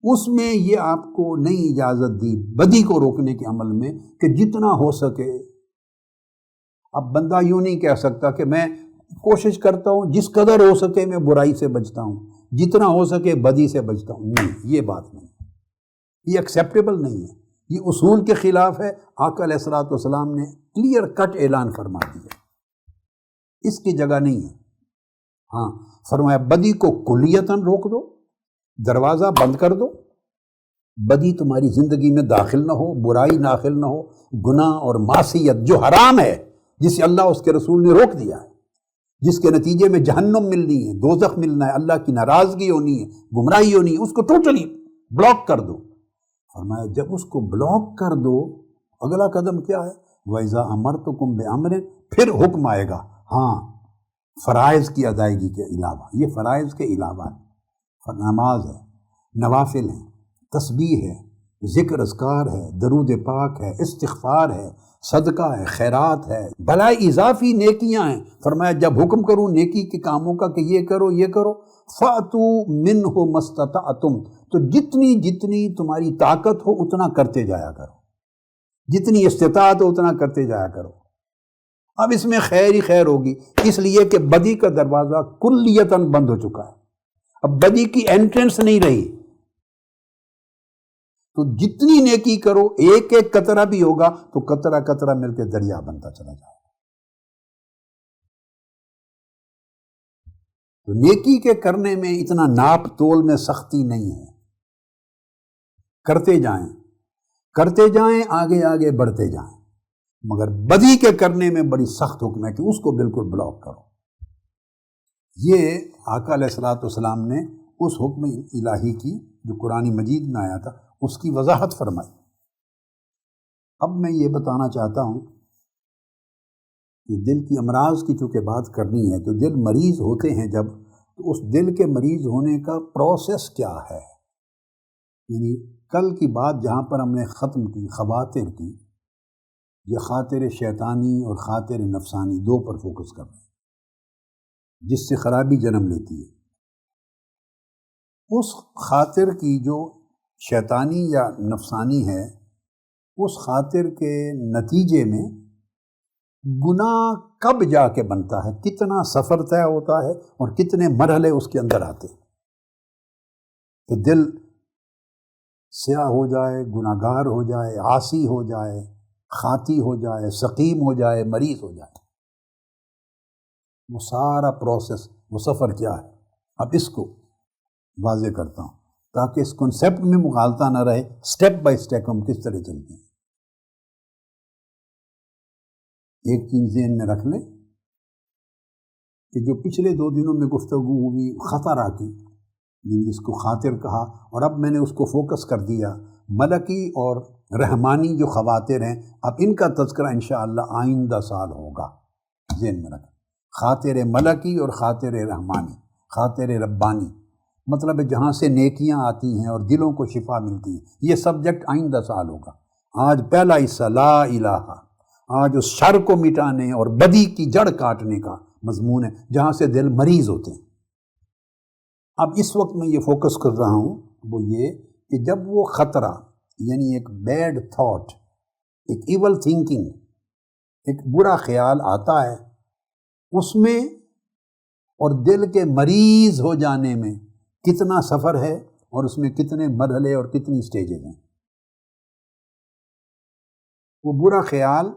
اس میں یہ آپ کو نہیں اجازت دی بدی کو روکنے کے عمل میں کہ جتنا ہو سکے. اب بندہ یوں نہیں کہہ سکتا کہ میں کوشش کرتا ہوں جس قدر ہو سکے میں برائی سے بچتا ہوں، جتنا ہو سکے بدی سے بچتا ہوں. نہیں، یہ بات نہیں، یہ ایکسیپٹیبل نہیں ہے، یہ اصول کے خلاف ہے. آقا علیہ السلام نے کلیئر کٹ اعلان فرما دیا، اس کی جگہ نہیں ہے. ہاں فرمایا بدی کو کلیتاً روک دو، دروازہ بند کر دو، بدی تمہاری زندگی میں داخل نہ ہو، برائی داخل نہ ہو، گناہ اور معصیت جو حرام ہے، جسے اللہ اس کے رسول نے روک دیا ہے، جس کے نتیجے میں جہنم ملنی ہے، دوزخ ملنا ہے، اللہ کی ناراضگی ہونی ہے، گمراہی ہونی ہے، اس کو ٹوٹلی بلاک کر دو. فرمایا جب اس کو بلاک کر دو، اگلا قدم کیا ہے؟ وَإِذَا أَمَرْتُكُمْ بِأَمْرٍ، پھر حکم آئے گا. ہاں فرائض کی ادائیگی کے علاوہ، یہ فرائض کے علاوہ ہے، نماز ہے، نوافل ہیں، تسبیح ہے، ذکر اذکار ہے، درود پاک ہے، استغفار ہے، صدقہ ہے، خیرات ہے، بھلائی اضافی نیکیاں ہیں. فرمایا جب حکم کروں نیکی کے کاموں کا کہ یہ کرو یہ کرو، فَأْتُوا مِنْهُ مَا اسْتَطَعْتُمْ، تو جتنی جتنی تمہاری طاقت ہو اتنا کرتے جایا کرو، جتنی استطاعت ہو اتنا کرتے جایا کرو. اب اس میں خیر ہی خیر ہوگی، اس لیے کہ بدی کا دروازہ کلیتاً بند ہو چکا ہے، اب بدی کی انٹرنس نہیں رہی. تو جتنی نیکی کرو، ایک ایک قطرہ بھی ہوگا تو قطرہ قطرہ مل کے دریا بنتا چلا جائے گا. تو نیکی کے کرنے میں اتنا ناپ تول میں سختی نہیں ہے، کرتے جائیں کرتے جائیں، آگے آگے بڑھتے جائیں. مگر بدی کے کرنے میں بڑی سخت حکم ہے کہ اس کو بالکل بلاک کرو. یہ آقا علیہ السلام نے اس حکم الہی کی جو قرآن مجید میں آیا تھا اس کی وضاحت فرمائی. اب میں یہ بتانا چاہتا ہوں کہ دل کی امراض کی چونکہ بات کرنی ہے، تو دل مریض ہوتے ہیں جب، تو اس دل کے مریض ہونے کا پروسیس کیا ہے. یعنی کل کی بات جہاں پر ہم نے ختم کی، خواطر کی، یہ خاطر شیطانی اور خاطر نفسانی دو پر فوکس کر رہے ہیں. جس سے خرابی جنم لیتی ہے، اس خاطر کی جو شیطانی یا نفسانی ہے، اس خاطر کے نتیجے میں گناہ کب جا کے بنتا ہے، کتنا سفر طے ہوتا ہے اور کتنے مرحلے اس کے اندر آتے ہیں کہ دل سیاہ ہو جائے، گناہ گار ہو جائے، عاصی ہو جائے، خاطی ہو جائے، سقیم ہو جائے، مریض ہو جائے۔ وہ سارا پروسیس، وہ سفر کیا ہے، اب اس کو واضح کرتا ہوں تاکہ اس کنسیپٹ میں مغالطہ نہ رہے، سٹیپ بائی سٹیپ ہم کس طرح چلتے ہیں۔ ایک چیز ذہن میں رکھ لیں کہ جو پچھلے 2 دنوں میں گفتگو ہوئی خطرہ کی، جس کو خاطر کہا، اور اب میں نے اس کو فوکس کر دیا ملکی اور رحمانی جو خواطر ہیں، اب ان کا تذکرہ انشاءاللہ آئندہ سال ہوگا۔ ذہن میں رکھیں، خاطر ملکی اور خاطر رحمانی، خاطر ربانی، مطلب ہے جہاں سے نیکیاں آتی ہیں اور دلوں کو شفا ملتی ہے۔ یہ سبجیکٹ آئندہ سال ہوگا۔ آج پہلا حصہ لا الہ، آج اس شر کو مٹانے اور بدی کی جڑ کاٹنے کا مضمون ہے جہاں سے دل مریض ہوتے ہیں۔ اب اس وقت میں یہ فوکس کر رہا ہوں وہ یہ کہ جب وہ خطرہ، یعنی ایک بیڈ تھاٹ، ایک ایول تھنکنگ، ایک برا خیال آتا ہے، اس میں اور دل کے مریض ہو جانے میں کتنا سفر ہے اور اس میں کتنے مرحلے اور کتنی سٹیجز ہیں۔ وہ برا خیال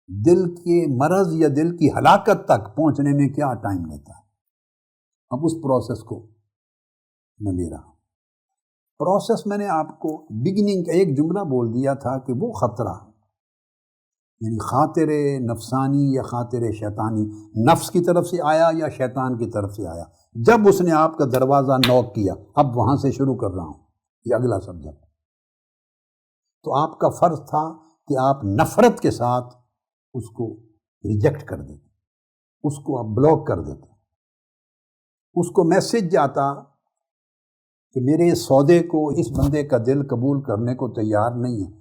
دل کے مرض یا دل کی ہلاکت تک پہنچنے میں کیا ٹائم لیتا ہے، اب اس پروسیس کو میں لے رہا ہوں۔ پروسیس میں نے آپ کو بگننگ کا ایک جملہ بول دیا تھا کہ وہ خطرہ، یعنی خاطر نفسانی یا خاطر شیطانی، نفس کی طرف سے آیا یا شیطان کی طرف سے آیا، جب اس نے آپ کا دروازہ نوک کیا، اب وہاں سے شروع کر رہا ہوں، یہ اگلا سبجیکٹ۔ تو آپ کا فرض تھا کہ آپ نفرت کے ساتھ اس کو ریجیکٹ کر دیتے، اس کو آپ بلاک کر دیتے۔ اس کو میسج جاتا کہ میرے سودے کو اس بندے کا دل قبول کرنے کو تیار نہیں ہے،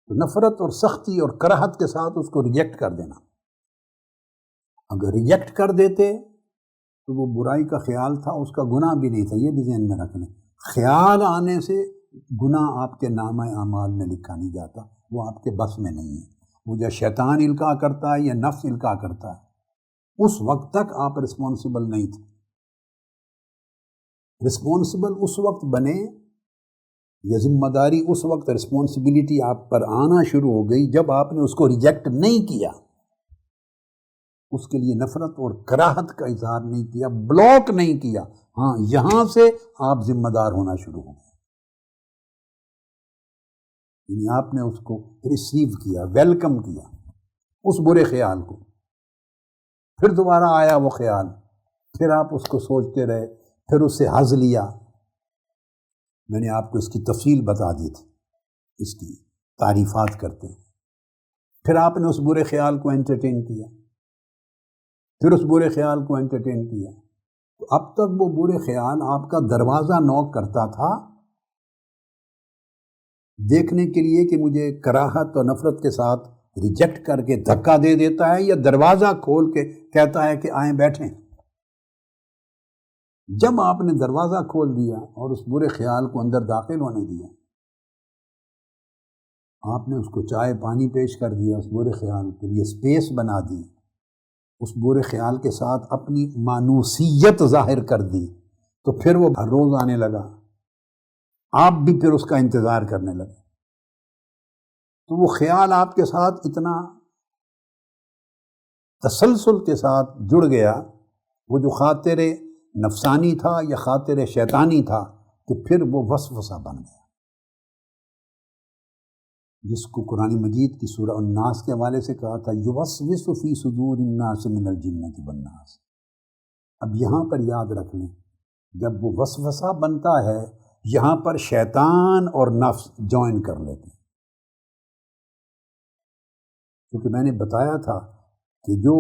تو نفرت اور سختی اور کراہت کے ساتھ اس کو ریجیکٹ کر دینا۔ اگر ریجیکٹ کر دیتے تو وہ برائی کا خیال تھا، اس کا گناہ بھی نہیں تھا، یہ بھی ذہن میں رکھ لیں۔ خیال آنے سے گناہ آپ کے نامہ اعمال میں لکھا نہیں جاتا، وہ آپ کے بس میں نہیں ہے۔ وہ جو شیطان القاء کرتا ہے یا نفس القاء کرتا ہے، اس وقت تک آپ رسپانسبل نہیں تھے۔ رسپانسبل اس وقت بنے یا ذمہ داری اس وقت، رسپانسبلٹی آپ پر آنا شروع ہو گئی جب آپ نے اس کو ریجیکٹ نہیں کیا، اس کے لیے نفرت اور کراہت کا اظہار نہیں کیا، بلاک نہیں کیا۔ ہاں، یہاں سے آپ ذمہ دار ہونا شروع ہو گئے، یعنی آپ نے اس کو ریسیو کیا، ویلکم کیا اس برے خیال کو۔ پھر دوبارہ آیا وہ خیال، پھر آپ اس کو سوچتے رہے، پھر اس سے حظ لیا۔ میں نے آپ کو اس کی تفصیل بتا دی تھی، اس کی تعریفات کرتے ہیں۔ پھر آپ نے اس برے خیال کو انٹرٹین کیا، پھر اس برے خیال کو انٹرٹین کیا، تو اب تک وہ برے خیال آپ کا دروازہ نوک کرتا تھا دیکھنے کے لیے کہ مجھے کراہت اور نفرت کے ساتھ ریجیکٹ کر کے دھکا دے دیتا ہے یا دروازہ کھول کے کہتا ہے کہ آئیں بیٹھیں۔ جب آپ نے دروازہ کھول دیا اور اس برے خیال کو اندر داخل ہونے دیا، آپ نے اس کو چائے پانی پیش کر دیا، اس برے خیال کے لیے سپیس بنا دی، اس برے خیال کے ساتھ اپنی مانوسیت ظاہر کر دی، تو پھر وہ ہر روز آنے لگا، آپ بھی پھر اس کا انتظار کرنے لگے۔ تو وہ خیال آپ کے ساتھ اتنا تسلسل کے ساتھ جڑ گیا، وہ جو خاطر نفسانی تھا یا خاطر شیطانی تھا، کہ پھر وہ وسوسہ بن گیا، جس کو قرآن مجید کی سورہ الناس کے حوالے سے کہا تھا یوسوس فی صدور الناس من الجنۃ والناس۔ اب یہاں پر یاد رکھ لیں، جب وہ وسوسہ بنتا ہے، یہاں پر شیطان اور نفس جوائن کر لیتے ہیں، کیونکہ میں نے بتایا تھا کہ جو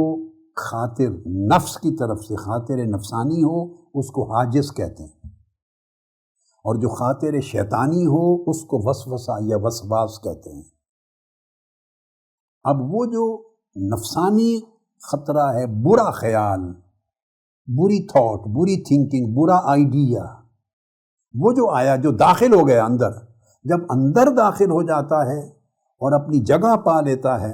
خاطر نفس کی طرف سے خاطر نفسانی ہو اس کو حاجز کہتے ہیں، اور جو خاطر شیطانی ہو اس کو وسوسہ یا وسواس کہتے ہیں۔ اب وہ جو نفسانی خطرہ ہے، برا خیال، بری تھاٹ، بری تھنکنگ، برا آئیڈیا، وہ جو آیا، جو داخل ہو گیا اندر، جب اندر داخل ہو جاتا ہے اور اپنی جگہ پا لیتا ہے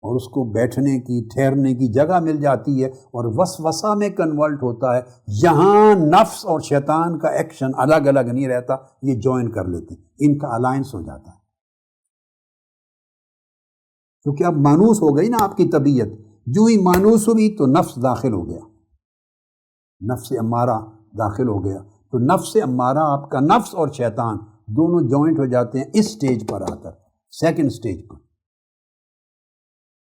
اور اس کو بیٹھنے کی، ٹھہرنے کی جگہ مل جاتی ہے اور وسوسہ میں کنورٹ ہوتا ہے، یہاں نفس اور شیطان کا ایکشن الگ الگ نہیں رہتا، یہ جوائن کر لیتے ہیں، ان کا الائنس ہو جاتا ہے، کیونکہ اب مانوس ہو گئی نا آپ کی طبیعت، جو ہی مانوس ہوئی تو نفس داخل ہو گیا، نفس امارہ داخل ہو گیا، تو نفس امارہ، آپ کا نفس اور شیطان دونوں جوائنٹ ہو جاتے ہیں اس سٹیج پر آ کر، سیکنڈ سٹیج پر۔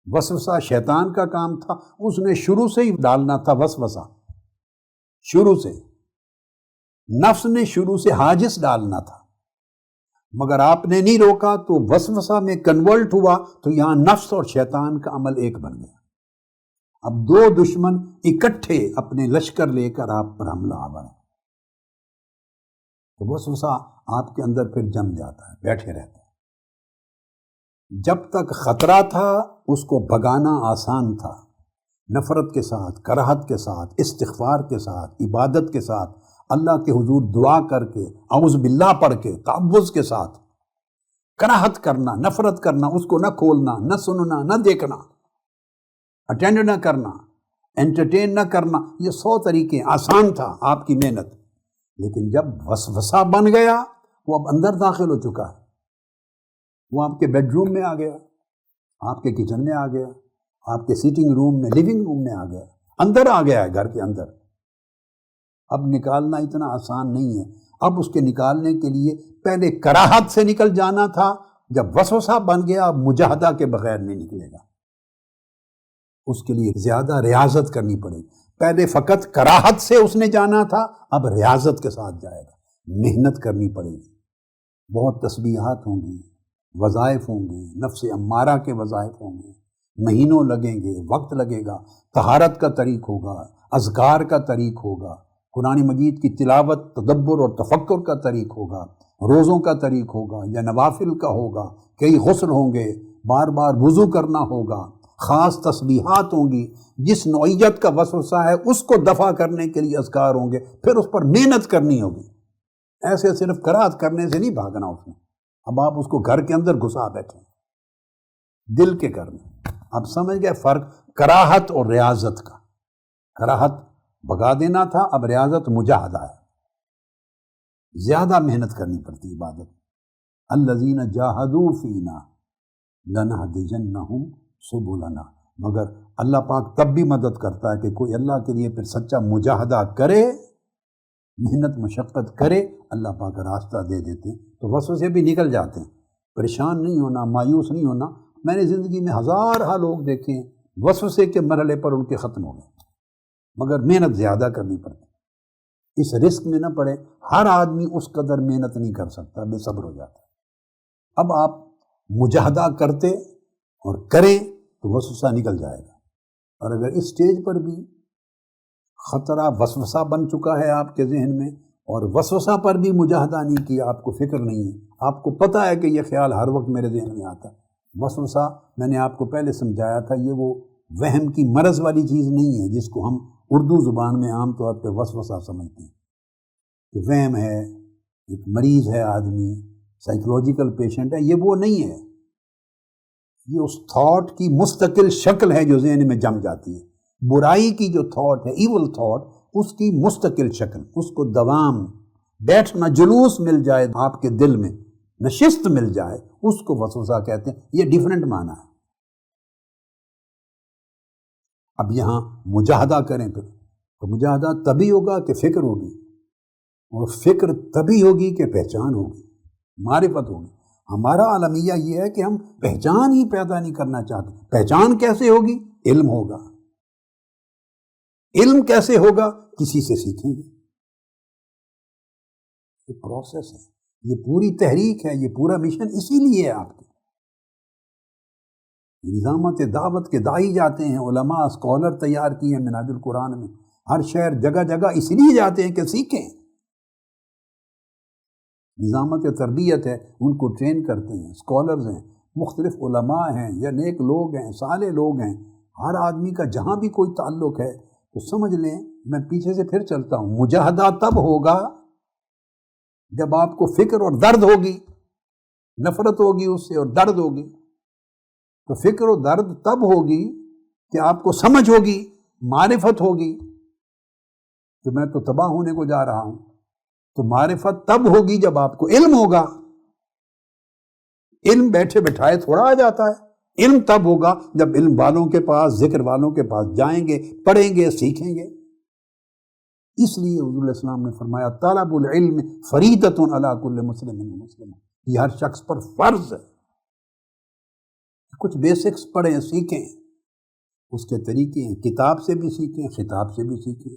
وسوسہ شیطان کا کام تھا، اس نے شروع سے ہی ڈالنا تھا وسوسہ، شروع سے نفس نے شروع سے حاجز ڈالنا تھا، مگر آپ نے نہیں روکا تو وسوسہ میں کنورٹ ہوا، تو یہاں نفس اور شیطان کا عمل ایک بن گیا۔ اب دو دشمن اکٹھے اپنے لشکر لے کر آپ پر حملہ آور ہیں، تو وسوسہ آپ کے اندر پھر جم جاتا ہے، بیٹھے رہتا ہے۔ جب تک خطرہ تھا اس کو بھگانا آسان تھا، نفرت کے ساتھ، کراہت کے ساتھ، استغفار کے ساتھ، عبادت کے ساتھ، اللہ کے حضور دعا کر کے، اعوذ باللہ پڑھ کے، تعوذ کے ساتھ کراہت کرنا، نفرت کرنا، اس کو نہ کھولنا، نہ سننا، نہ دیکھنا، اٹینڈ نہ کرنا، انٹرٹین نہ کرنا، یہ 100 طریقے، آسان تھا آپ کی محنت۔ لیکن جب وسوسہ بن گیا، وہ اب اندر داخل ہو چکا ہے، وہ آپ کے بیڈ روم میں آ گیا، آپ کے کچن میں آ گیا، آپ کے سیٹنگ روم میں، لیونگ روم میں آ گیا، اندر آ گیا ہے، گھر کے اندر۔ اب نکالنا اتنا آسان نہیں ہے، اب اس کے نکالنے کے لیے پہلے کراہت سے نکل جانا تھا، جب وسوسہ بن گیا اب مجاہدہ کے بغیر نہیں نکلے گا، اس کے لیے زیادہ ریاضت کرنی پڑے گی۔ پہلے فقط کراہت سے اس نے جانا تھا، اب ریاضت کے ساتھ جائے گا، محنت کرنی پڑے گی، بہت تسبیحات ہوں گی، وظائف ہوں گے، نفس امارہ کے وظائف ہوں گے، مہینوں لگیں گے، وقت لگے گا، طہارت کا طریق ہوگا، اذکار کا طریق ہوگا، قرآن مجید کی تلاوت، تدبر اور تفکر کا طریق ہوگا، روزوں کا طریق ہوگا یا نوافل کا ہوگا، کئی غسل ہوں گے، بار بار وضو کرنا ہوگا، خاص تسبیحات ہوں گی، جس نوعیت کا وسوسہ ہے اس کو دفع کرنے کے لیے اذکار ہوں گے، پھر اس پر محنت کرنی ہوگی، ایسے صرف قرات کرنے سے نہیں بھاگنا اس میں۔ اب آپ اس کو گھر کے اندر گھسا بیٹھے، دل کے گھر میں۔ اب سمجھ گئے فرق کراہت اور ریاضت کا؟ کراہت بھگا دینا تھا، اب ریاضت مجاہدہ ہے، زیادہ محنت کرنی پڑتی عبادت۔ الذین جاہدوا فینا لنہدینہم سبلنا، مگر اللہ پاک تب بھی مدد کرتا ہے کہ کوئی اللہ کے لیے پھر سچا مجاہدہ کرے، محنت مشقت کرے، اللہ پاک راستہ دے دیتے ہیں، تو وسوسے بھی نکل جاتے ہیں۔ پریشان نہیں ہونا، مایوس نہیں ہونا۔ میں نے زندگی میں ہزارہ لوگ دیکھے ہیں وسوسے کے مرحلے پر ان کے ختم ہو گئے، مگر محنت زیادہ کرنی پڑتی، اس رسک میں نہ پڑے۔ ہر آدمی اس قدر محنت نہیں کر سکتا، بے صبر ہو جاتا ہے۔ اب آپ مجاہدہ کرتے اور کریں تو وسوسہ نکل جائے گا، اور اگر اس سٹیج پر بھی خطرہ وسوسہ بن چکا ہے آپ کے ذہن میں، اور وسوسہ پر بھی مجاہدہ نہیں کیا، آپ کو فکر نہیں ہے، آپ کو پتہ ہے کہ یہ خیال ہر وقت میرے ذہن میں آتا ہے۔ وسوسہ میں نے آپ کو پہلے سمجھایا تھا، یہ وہ وہم کی مرض والی چیز نہیں ہے جس کو ہم اردو زبان میں عام طور پہ وسوسہ سمجھتے ہیں کہ وہم ہے، ایک مریض ہے آدمی، سائیکولوجیکل پیشنٹ ہے، یہ وہ نہیں ہے۔ یہ اس تھاٹ کی مستقل شکل ہے جو ذہن میں جم جاتی ہے۔ برائی کی جو تھاٹ ہے، ایول تھاٹ، اس کی مستقل شکل، اس کو دوام، بیٹھنا، جلوس مل جائے آپ کے دل میں، نشست مل جائے، اس کو وسوسہ کہتے ہیں۔ یہ ڈیفرنٹ معنی ہے۔ اب یہاں مجاہدہ کریں تو مجاہدہ تبھی ہوگا کہ فکر ہوگی، اور فکر تبھی ہوگی کہ پہچان ہوگی، معرفت ہوگی۔ ہمارا عالمیہ یہ ہے کہ ہم پہچان ہی پیدا نہیں کرنا چاہتے۔ پہچان کیسے ہوگی؟ علم ہوگا۔ علم کیسے ہوگا؟ کسی سے سیکھیں گے۔ یہ پروسیس ہے، یہ پوری تحریک ہے، یہ پورا مشن اسی لیے ہے آپ کے۔ نظامت دعوت کے داعی جاتے ہیں، علماء، اسکالر تیار کیے ہیں منہاج القرآن میں، ہر شہر جگہ جگہ اس لیے جاتے ہیں کہ سیکھیں۔ نظامت تربیت ہے، ان کو ٹرین کرتے ہیں، اسکالرز ہیں، مختلف علماء ہیں یا نیک لوگ ہیں، صالح لوگ ہیں، ہر آدمی کا جہاں بھی کوئی تعلق ہے، تو سمجھ لیں، میں پیچھے سے پھر چلتا ہوں، مجاہدہ تب ہوگا جب آپ کو فکر اور درد ہوگی، نفرت ہوگی اس سے اور درد ہوگی. تو فکر و درد تب ہوگی کہ آپ کو سمجھ ہوگی، معرفت ہوگی کہ میں تو تباہ ہونے کو جا رہا ہوں. تو معرفت تب ہوگی جب آپ کو علم ہوگا. علم بیٹھے بٹھائے تھوڑا آ جاتا ہے. علم تب ہوگا جب علم والوں کے پاس، ذکر والوں کے پاس جائیں گے، پڑھیں گے، سیکھیں گے. اس لیے حضور علیہ السلام نے فرمایا طلب العلم فریضۃ علی کل مسلم ومسلمہ، یہ ہر شخص پر فرض ہے. کچھ بیسکس پڑھیں، سیکھیں، اس کے طریقے ہیں، کتاب سے بھی سیکھیں، خطاب سے بھی سیکھیں.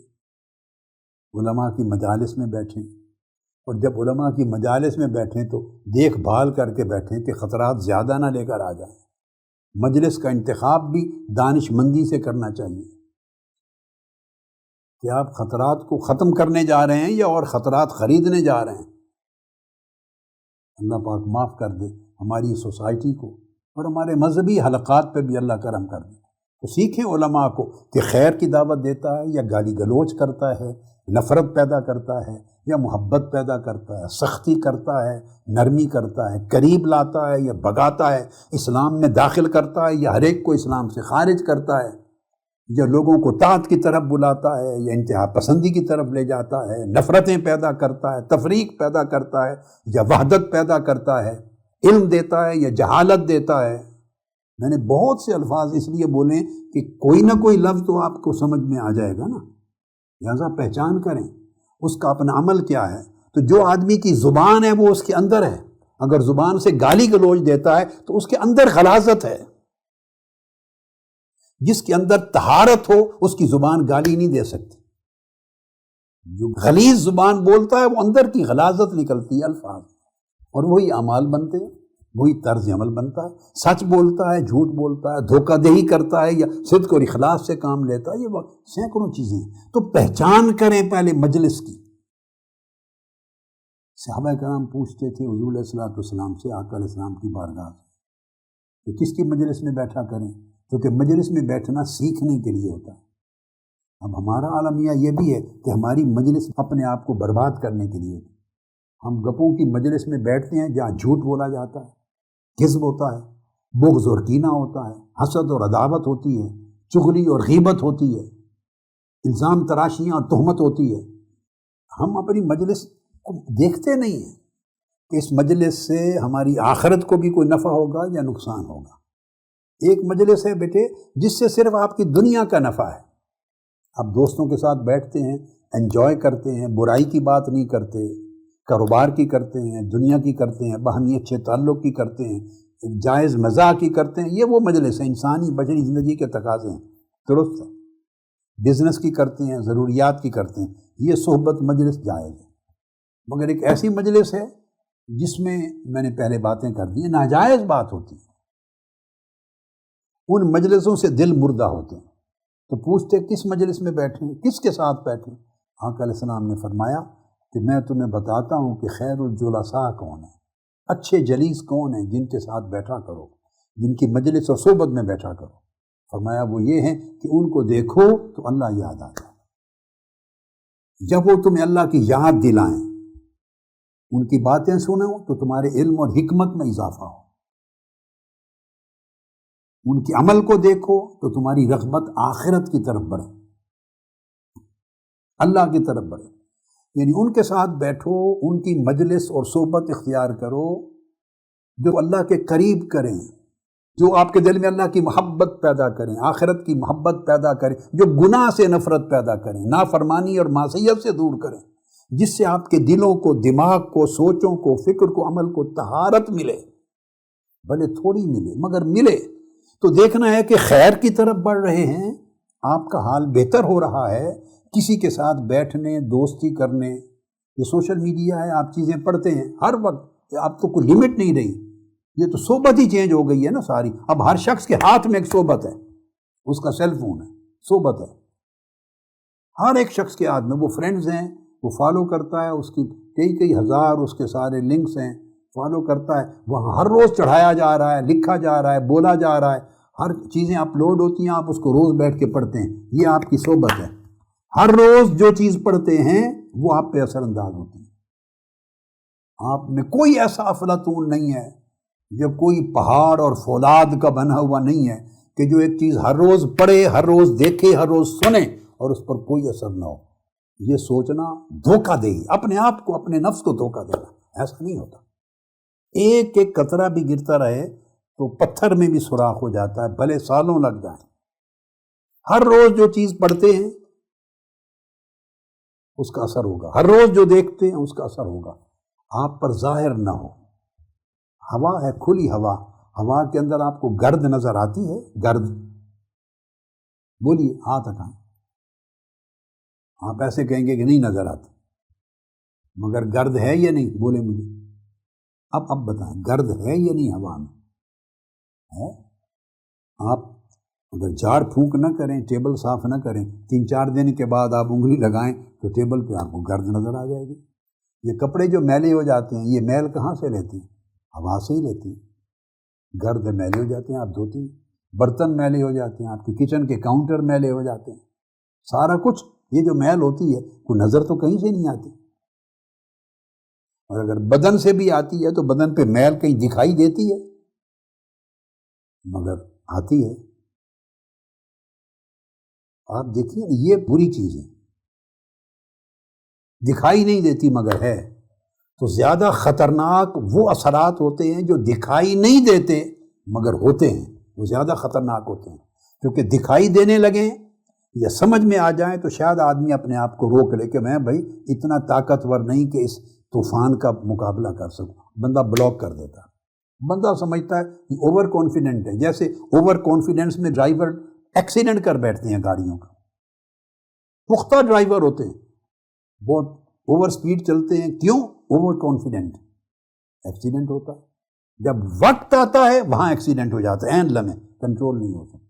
علماء کی مجالس میں بیٹھیں، اور جب علماء کی مجالس میں بیٹھیں تو دیکھ بھال کر کے بیٹھیں کہ خطرات زیادہ نہ لے کر آ جائیں. مجلس کا انتخاب بھی دانش مندی سے کرنا چاہیے کہ آپ خطرات کو ختم کرنے جا رہے ہیں یا اور خطرات خریدنے جا رہے ہیں. اللہ پاک معاف کر دے ہماری سوسائٹی کو، اور ہمارے مذہبی حلقات پہ بھی اللہ کرم کر دے. تو سیکھیں علماء کو کہ خیر کی دعوت دیتا ہے یا گالی گلوچ کرتا ہے، نفرت پیدا کرتا ہے یا محبت پیدا کرتا ہے، سختی کرتا ہے، نرمی کرتا ہے، قریب لاتا ہے یا بھگاتا ہے، اسلام میں داخل کرتا ہے یا ہر ایک کو اسلام سے خارج کرتا ہے، یا لوگوں کو طاعت کی طرف بلاتا ہے یا انتہا پسندی کی طرف لے جاتا ہے، نفرتیں پیدا کرتا ہے، تفریق پیدا کرتا ہے یا وحدت پیدا کرتا ہے، علم دیتا ہے یا جہالت دیتا ہے. میں نے بہت سے الفاظ اس لیے بولے کہ کوئی نہ کوئی لفظ تو آپ کو سمجھ میں آ جائے گا نا، لہٰذا پہچان کریں اس کا اپنا عمل کیا ہے. تو جو آدمی کی زبان ہے وہ اس کے اندر ہے. اگر زبان سے گالی گلوچ دیتا ہے تو اس کے اندر غلاظت ہے. جس کے اندر طہارت ہو اس کی زبان گالی نہیں دے سکتی. جو غلیظ زبان بولتا ہے وہ اندر کی غلاظت نکلتی ہے الفاظ، اور وہی اعمال بنتے ہیں، وہی طرز عمل بنتا ہے. سچ بولتا ہے، جھوٹ بولتا ہے، دھوکہ دہی کرتا ہے یا صدق اور اخلاص سے کام لیتا ہے، یہ سینکڑوں چیزیں ہیں. تو پہچان کریں پہلے مجلس کی. صحابہ کرام پوچھتے تھے حضور علیہ السلام سے، آقا علیہ السلام کی بارگاہ سے کہ کس کی مجلس میں بیٹھا کریں، کیونکہ مجلس میں بیٹھنا سیکھنے کے لیے ہوتا ہے. اب ہمارا عالمیہ یہ بھی ہے کہ ہماری مجلس اپنے آپ کو برباد کرنے کے لیے ہوتی ہے. ہم گپوں کی مجلس میں بیٹھتے ہیں جہاں جھوٹ بولا جاتا ہے، کذب ہوتا ہے، بغض اور کینہ ہوتا ہے، حسد اور عداوت ہوتی ہے، چغلی اور غیبت ہوتی ہے، الزام تراشیاں اور تہمت ہوتی ہے. ہم اپنی مجلس کو دیکھتے نہیں ہیں کہ اس مجلس سے ہماری آخرت کو بھی کوئی نفع ہوگا یا نقصان ہوگا. ایک مجلس ہے بیٹے جس سے صرف آپ کی دنیا کا نفع ہے. آپ دوستوں کے ساتھ بیٹھتے ہیں، انجوائے کرتے ہیں، برائی کی بات نہیں کرتے، کاروبار کی کرتے ہیں، دنیا کی کرتے ہیں، باہمی اچھے تعلق کی کرتے ہیں، جائز مزاح کی کرتے ہیں. یہ وہ مجلس ہے، انسانی بشری زندگی کے تقاضے ہیں، درست ہے. بزنس کی کرتے ہیں، ضروریات کی کرتے ہیں، یہ صحبت مجلس جائز ہے. مگر ایک ایسی مجلس ہے جس میں نے پہلے باتیں کر دی ہیں، ناجائز بات ہوتی ہے. ان مجلسوں سے دل مردہ ہوتے ہیں. تو پوچھتے کس مجلس میں بیٹھیں، کس کے ساتھ بیٹھیں. آقا علیہ السلام نے فرمایا کہ میں تمہیں بتاتا ہوں کہ خیر الجلساء کون ہے، اچھے جلیس کون ہیں، جن کے ساتھ بیٹھا کرو، جن کی مجلس اور صحبت میں بیٹھا کرو. فرمایا وہ یہ ہیں کہ ان کو دیکھو تو اللہ یاد آتا ہے. جب وہ تمہیں اللہ کی یاد دلائیں، ان کی باتیں سنو تو تمہارے علم اور حکمت میں اضافہ ہو. ان کے عمل کو دیکھو تو تمہاری رغبت آخرت کی طرف بڑھے، اللہ کی طرف بڑھے. یعنی ان کے ساتھ بیٹھو، ان کی مجلس اور صحبت اختیار کرو جو اللہ کے قریب کریں، جو آپ کے دل میں اللہ کی محبت پیدا کریں، آخرت کی محبت پیدا کریں، جو گناہ سے نفرت پیدا کریں، نافرمانی اور معصیت سے دور کریں، جس سے آپ کے دلوں کو، دماغ کو، سوچوں کو، فکر کو، عمل کو طہارت ملے. بھلے تھوڑی ملے مگر ملے. تو دیکھنا ہے کہ خیر کی طرف بڑھ رہے ہیں، آپ کا حال بہتر ہو رہا ہے. کسی کے ساتھ بیٹھنے، دوستی کرنے، یہ سوشل میڈیا ہے، آپ چیزیں پڑھتے ہیں ہر وقت، آپ تو کوئی لمٹ نہیں رہی. یہ تو صحبت ہی چینج ہو گئی ہے نا ساری. اب ہر شخص کے ہاتھ میں ایک صحبت ہے، اس کا سیل فون ہے، صحبت ہے ہر ایک شخص کے ہاتھ میں. وہ فرینڈز ہیں، وہ فالو کرتا ہے، اس کی کئی ہزار اس کے سارے لنکس ہیں، فالو کرتا ہے. وہاں ہر روز چڑھایا جا رہا ہے، لکھا جا رہا ہے، بولا جا رہا ہے، ہر چیزیں اپلوڈ ہوتی ہیں، آپ اس کو روز بیٹھ کے پڑھتے ہیں. یہ آپ کی صحبت ہے. ہر روز جو چیز پڑھتے ہیں وہ آپ پہ اثر انداز ہوتی ہے. آپ میں کوئی ایسا افلاطون نہیں ہے، جب کوئی پہاڑ اور فولاد کا بنا ہوا نہیں ہے کہ جو ایک چیز ہر روز پڑھے، ہر روز دیکھے، ہر روز سنے اور اس پر کوئی اثر نہ ہو. یہ سوچنا دھوکہ دہی، اپنے آپ کو، اپنے نفس کو دھوکہ دینا. ایسا نہیں ہوتا. ایک ایک قطرہ بھی گرتا رہے تو پتھر میں بھی سوراخ ہو جاتا ہے، بھلے سالوں لگ جائیں. ہر روز جو چیز پڑھتے ہیں اس کا اثر ہوگا، ہر روز جو دیکھتے ہیں اس کا اثر ہوگا. آپ پر ظاہر نہ ہو. ہوا ہے، کھلی ہوا، ہوا کے اندر آپ کو گرد نظر آتی ہے؟ گرد بولیے، ہاتھ اٹھائیں. آپ ایسے کہیں گے کہ نہیں نظر آتی، مگر گرد ہے یا نہیں؟ بولے مجھے اب بتائیں، گرد ہے یا نہیں ہوا میں؟ ہے. آپ اگر جھاڑ پھونک نہ کریں، ٹیبل صاف نہ کریں، 3-4 دن کے بعد آپ انگلی لگائیں تو ٹیبل پہ آپ کو گرد نظر آ جائے گی. یہ کپڑے جو میلے ہو جاتے ہیں، یہ میل کہاں سے لیتے ہیں؟ ہوا سے ہی لیتے ہیں. گرد میلے ہو جاتے ہیں، آپ دھوتی ہیں. برتن میلے ہو جاتے ہیں، آپ کے کچن کے کاؤنٹر میلے ہو جاتے ہیں. سارا کچھ یہ جو میل ہوتی ہے کوئی نظر تو کہیں سے نہیں آتی. اور اگر بدن سے بھی آتی ہے تو بدن پہ میل کہیں دکھائی دیتی ہے؟ مگر آتی ہے. آپ دیکھیے یہ بری چیز ہے، دکھائی نہیں دیتی مگر ہے. تو زیادہ خطرناک وہ اثرات ہوتے ہیں جو دکھائی نہیں دیتے مگر ہوتے ہیں، وہ زیادہ خطرناک ہوتے ہیں. کیونکہ دکھائی دینے لگیں یا سمجھ میں آ جائیں تو شاید آدمی اپنے آپ کو روک لے کہ میں بھائی اتنا طاقتور نہیں کہ اس طوفان کا مقابلہ کر سکوں. بندہ بلاک کر دیتا. بندہ سمجھتا ہے کہ اوور کانفیڈنٹ ہے. جیسے اوور کانفیڈنس میں ڈرائیور ایکسیڈنٹ کر بیٹھتے ہیں گاڑیوں کا. پختہ ڈرائیور ہوتے ہیں، بہت اوور سپیڈ چلتے ہیں. کیوں؟ Over confident. ایکسیڈنٹ ہوتا ہے. جب وقت آتا ہے وہاں ایکسیڈنٹ ہو جاتا ہے، عین لمحے کنٹرول نہیں ہو سکتا.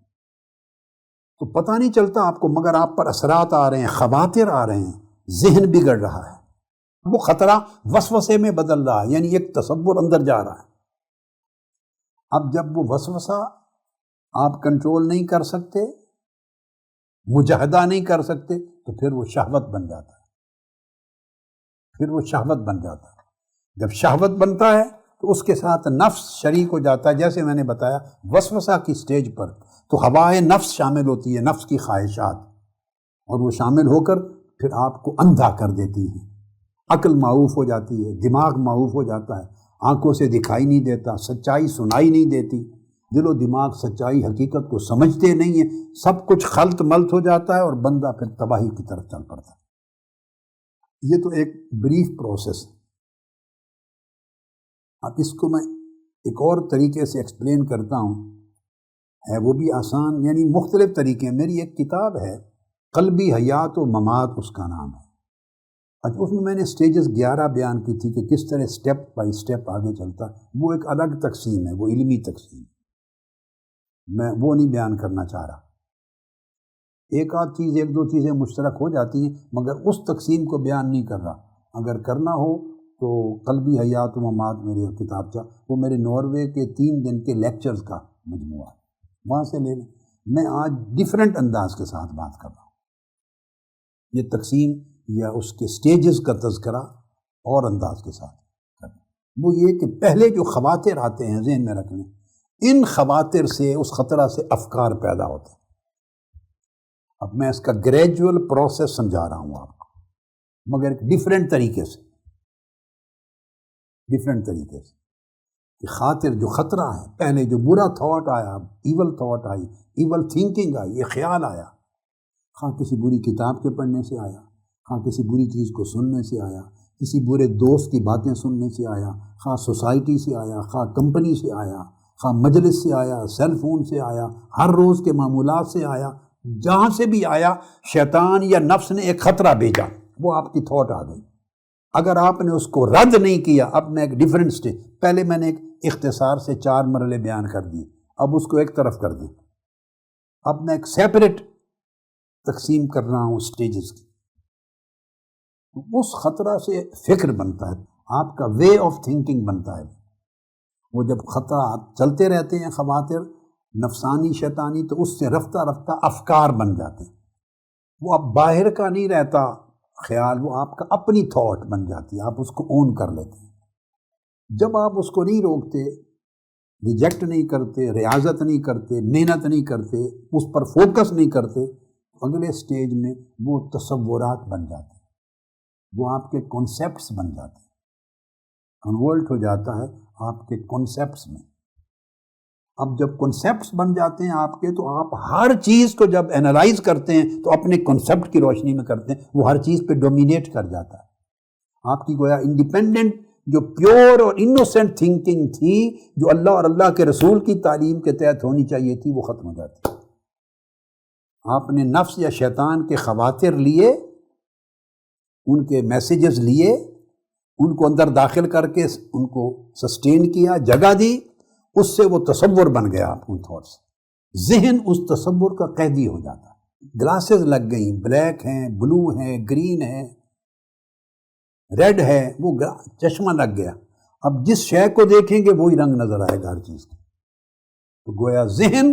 تو پتہ نہیں چلتا آپ کو، مگر آپ پر اثرات آ رہے ہیں، خواطر آ رہے ہیں، ذہن بگڑ رہا ہے. وہ خطرہ وسوسے میں بدل رہا ہے، یعنی ایک تصور اندر جا رہا ہے. اب جب وہ وسوسہ آپ کنٹرول نہیں کر سکتے، مجاہدہ نہیں کر سکتے، تو پھر وہ شہوت بن جاتا ہے. پھر وہ شہوت بن جاتا ہے. جب شہوت بنتا ہے تو اس کے ساتھ نفس شریک ہو جاتا ہے. جیسے میں نے بتایا وسوسہ کی سٹیج پر تو ہوائے نفس شامل ہوتی ہے، نفس کی خواہشات، اور وہ شامل ہو کر پھر آپ کو اندھا کر دیتی ہیں. عقل معوف ہو جاتی ہے، دماغ معوف ہو جاتا ہے، آنکھوں سے دکھائی نہیں دیتا، سچائی سنائی نہیں دیتی، دل و دماغ سچائی حقیقت کو سمجھتے نہیں ہیں. سب کچھ خلط ملط ہو جاتا ہے اور بندہ پھر تباہی کی طرف چل پڑتا ہے. یہ تو ایک بریف پروسیس ہے. اب اس کو میں ایک اور طریقے سے ایکسپلین کرتا ہوں، ہے وہ بھی آسان، یعنی مختلف طریقے. میری ایک کتاب ہے قلبی حیات و ممات، اس کا نام ہے. اچھا، اس میں میں نے سٹیجز 11 بیان کی تھی کہ کس طرح سٹیپ بائی سٹیپ آگے چلتا ہے. وہ ایک الگ تقسیم ہے، وہ علمی تقسیم. میں وہ نہیں بیان کرنا چاہ رہا. ایک آدھ چیز، ایک دو چیزیں مشترک ہو جاتی ہیں مگر اس تقسیم کو بیان نہیں کر رہا. اگر کرنا ہو تو قلبی حیات و ممات میری کتاب تھا، وہ میرے ناروے کے 3 دن کے لیکچرز کا مجموعہ ہے، وہاں سے لے لیں. میں آج ڈیفرنٹ انداز کے ساتھ بات کر رہا ہوں. یہ تقسیم یا اس کے سٹیجز کا تذکرہ اور انداز کے ساتھ کریں. وہ یہ کہ پہلے جو خواطر آتے ہیں ذہن میں رکھ لیں، ان خواطر سے، اس خطرہ سے افکار پیدا ہوتے ہیں. اب میں اس کا گریجول پروسیس سمجھا رہا ہوں آپ کو، مگر ایک ڈیفرنٹ طریقے سے. کہ خاطر جو خطرہ ہے، پہلے جو برا تھاٹ آیا، ایول تھاٹ آئی، ایول تھنکنگ آئی، یہ خیال آیا، خواہ کسی بری کتاب کے پڑھنے سے آیا، خواہ کسی بری چیز کو سننے سے آیا، کسی برے دوست کی باتیں سننے سے آیا، خواہ سوسائٹی سے آیا، خواہ کمپنی سے آیا، خواہ مجلس سے آیا، سیل فون سے آیا، ہر روز کے معمولات سے آیا، جہاں سے بھی آیا، شیطان یا نفس نے ایک خطرہ بھیجا، وہ آپ کی تھاٹ آ گئی. اگر آپ نے اس کو رد نہیں کیا، اب میں ایک ڈیفرنٹ سٹیج، پہلے میں نے ایک اختصار سے 4 مرحلے بیان کر دیے، اب اس کو ایک طرف کر دیں. اب میں ایک سیپریٹ تقسیم کر رہا ہوں سٹیجز کی. اس خطرہ سے فکر بنتا ہے، آپ کا وے آف تھنکنگ بنتا ہے. وہ جب خطرہ چلتے رہتے ہیں، خواطر نفسانی شیطانی، تو اس سے رفتہ رفتہ افکار بن جاتے ہیں. وہ اب باہر کا نہیں رہتا خیال، وہ آپ کا اپنی تھاٹ بن جاتی ہے، آپ اس کو اون کر لیتے ہیں۔ جب آپ اس کو نہیں روکتے، ریجیکٹ نہیں کرتے، ریاضت نہیں کرتے، محنت نہیں کرتے، اس پر فوکس نہیں کرتے، اگلے سٹیج میں وہ تصورات بن جاتے ہیں، وہ آپ کے کنسیپٹس بن جاتے ہیں، کنورٹ ہو جاتا ہے آپ کے کنسیپٹس میں۔ اب جب کنسیپٹس بن جاتے ہیں آپ کے، تو آپ ہر چیز کو جب انالائز کرتے ہیں تو اپنے کنسیپٹ کی روشنی میں کرتے ہیں، وہ ہر چیز پہ ڈومینیٹ کر جاتا ہے۔ آپ کی گویا انڈیپینڈنٹ جو پیور اور انوسینٹ تھنکنگ تھی، جو اللہ اور اللہ کے رسول کی تعلیم کے تحت ہونی چاہیے تھی، وہ ختم ہو جاتی ہے۔ آپ نے نفس یا شیطان کے خواطر لیے، ان کے میسیجز لیے، ان کو اندر داخل کر کے ان کو سسٹین کیا، جگہ دی، اس سے وہ تصور بن گیا آپ ان تھاٹ سے، ذہن اس تصور کا قیدی ہو جاتا ہے۔ گلاسز لگ گئیں، بلیک ہیں، بلو ہیں، گرین ہے، ریڈ ہے، وہ چشمہ لگ گیا، اب جس شے کو دیکھیں گے وہی رنگ نظر آئے گا ہر چیز کا۔ تو گویا ذہن،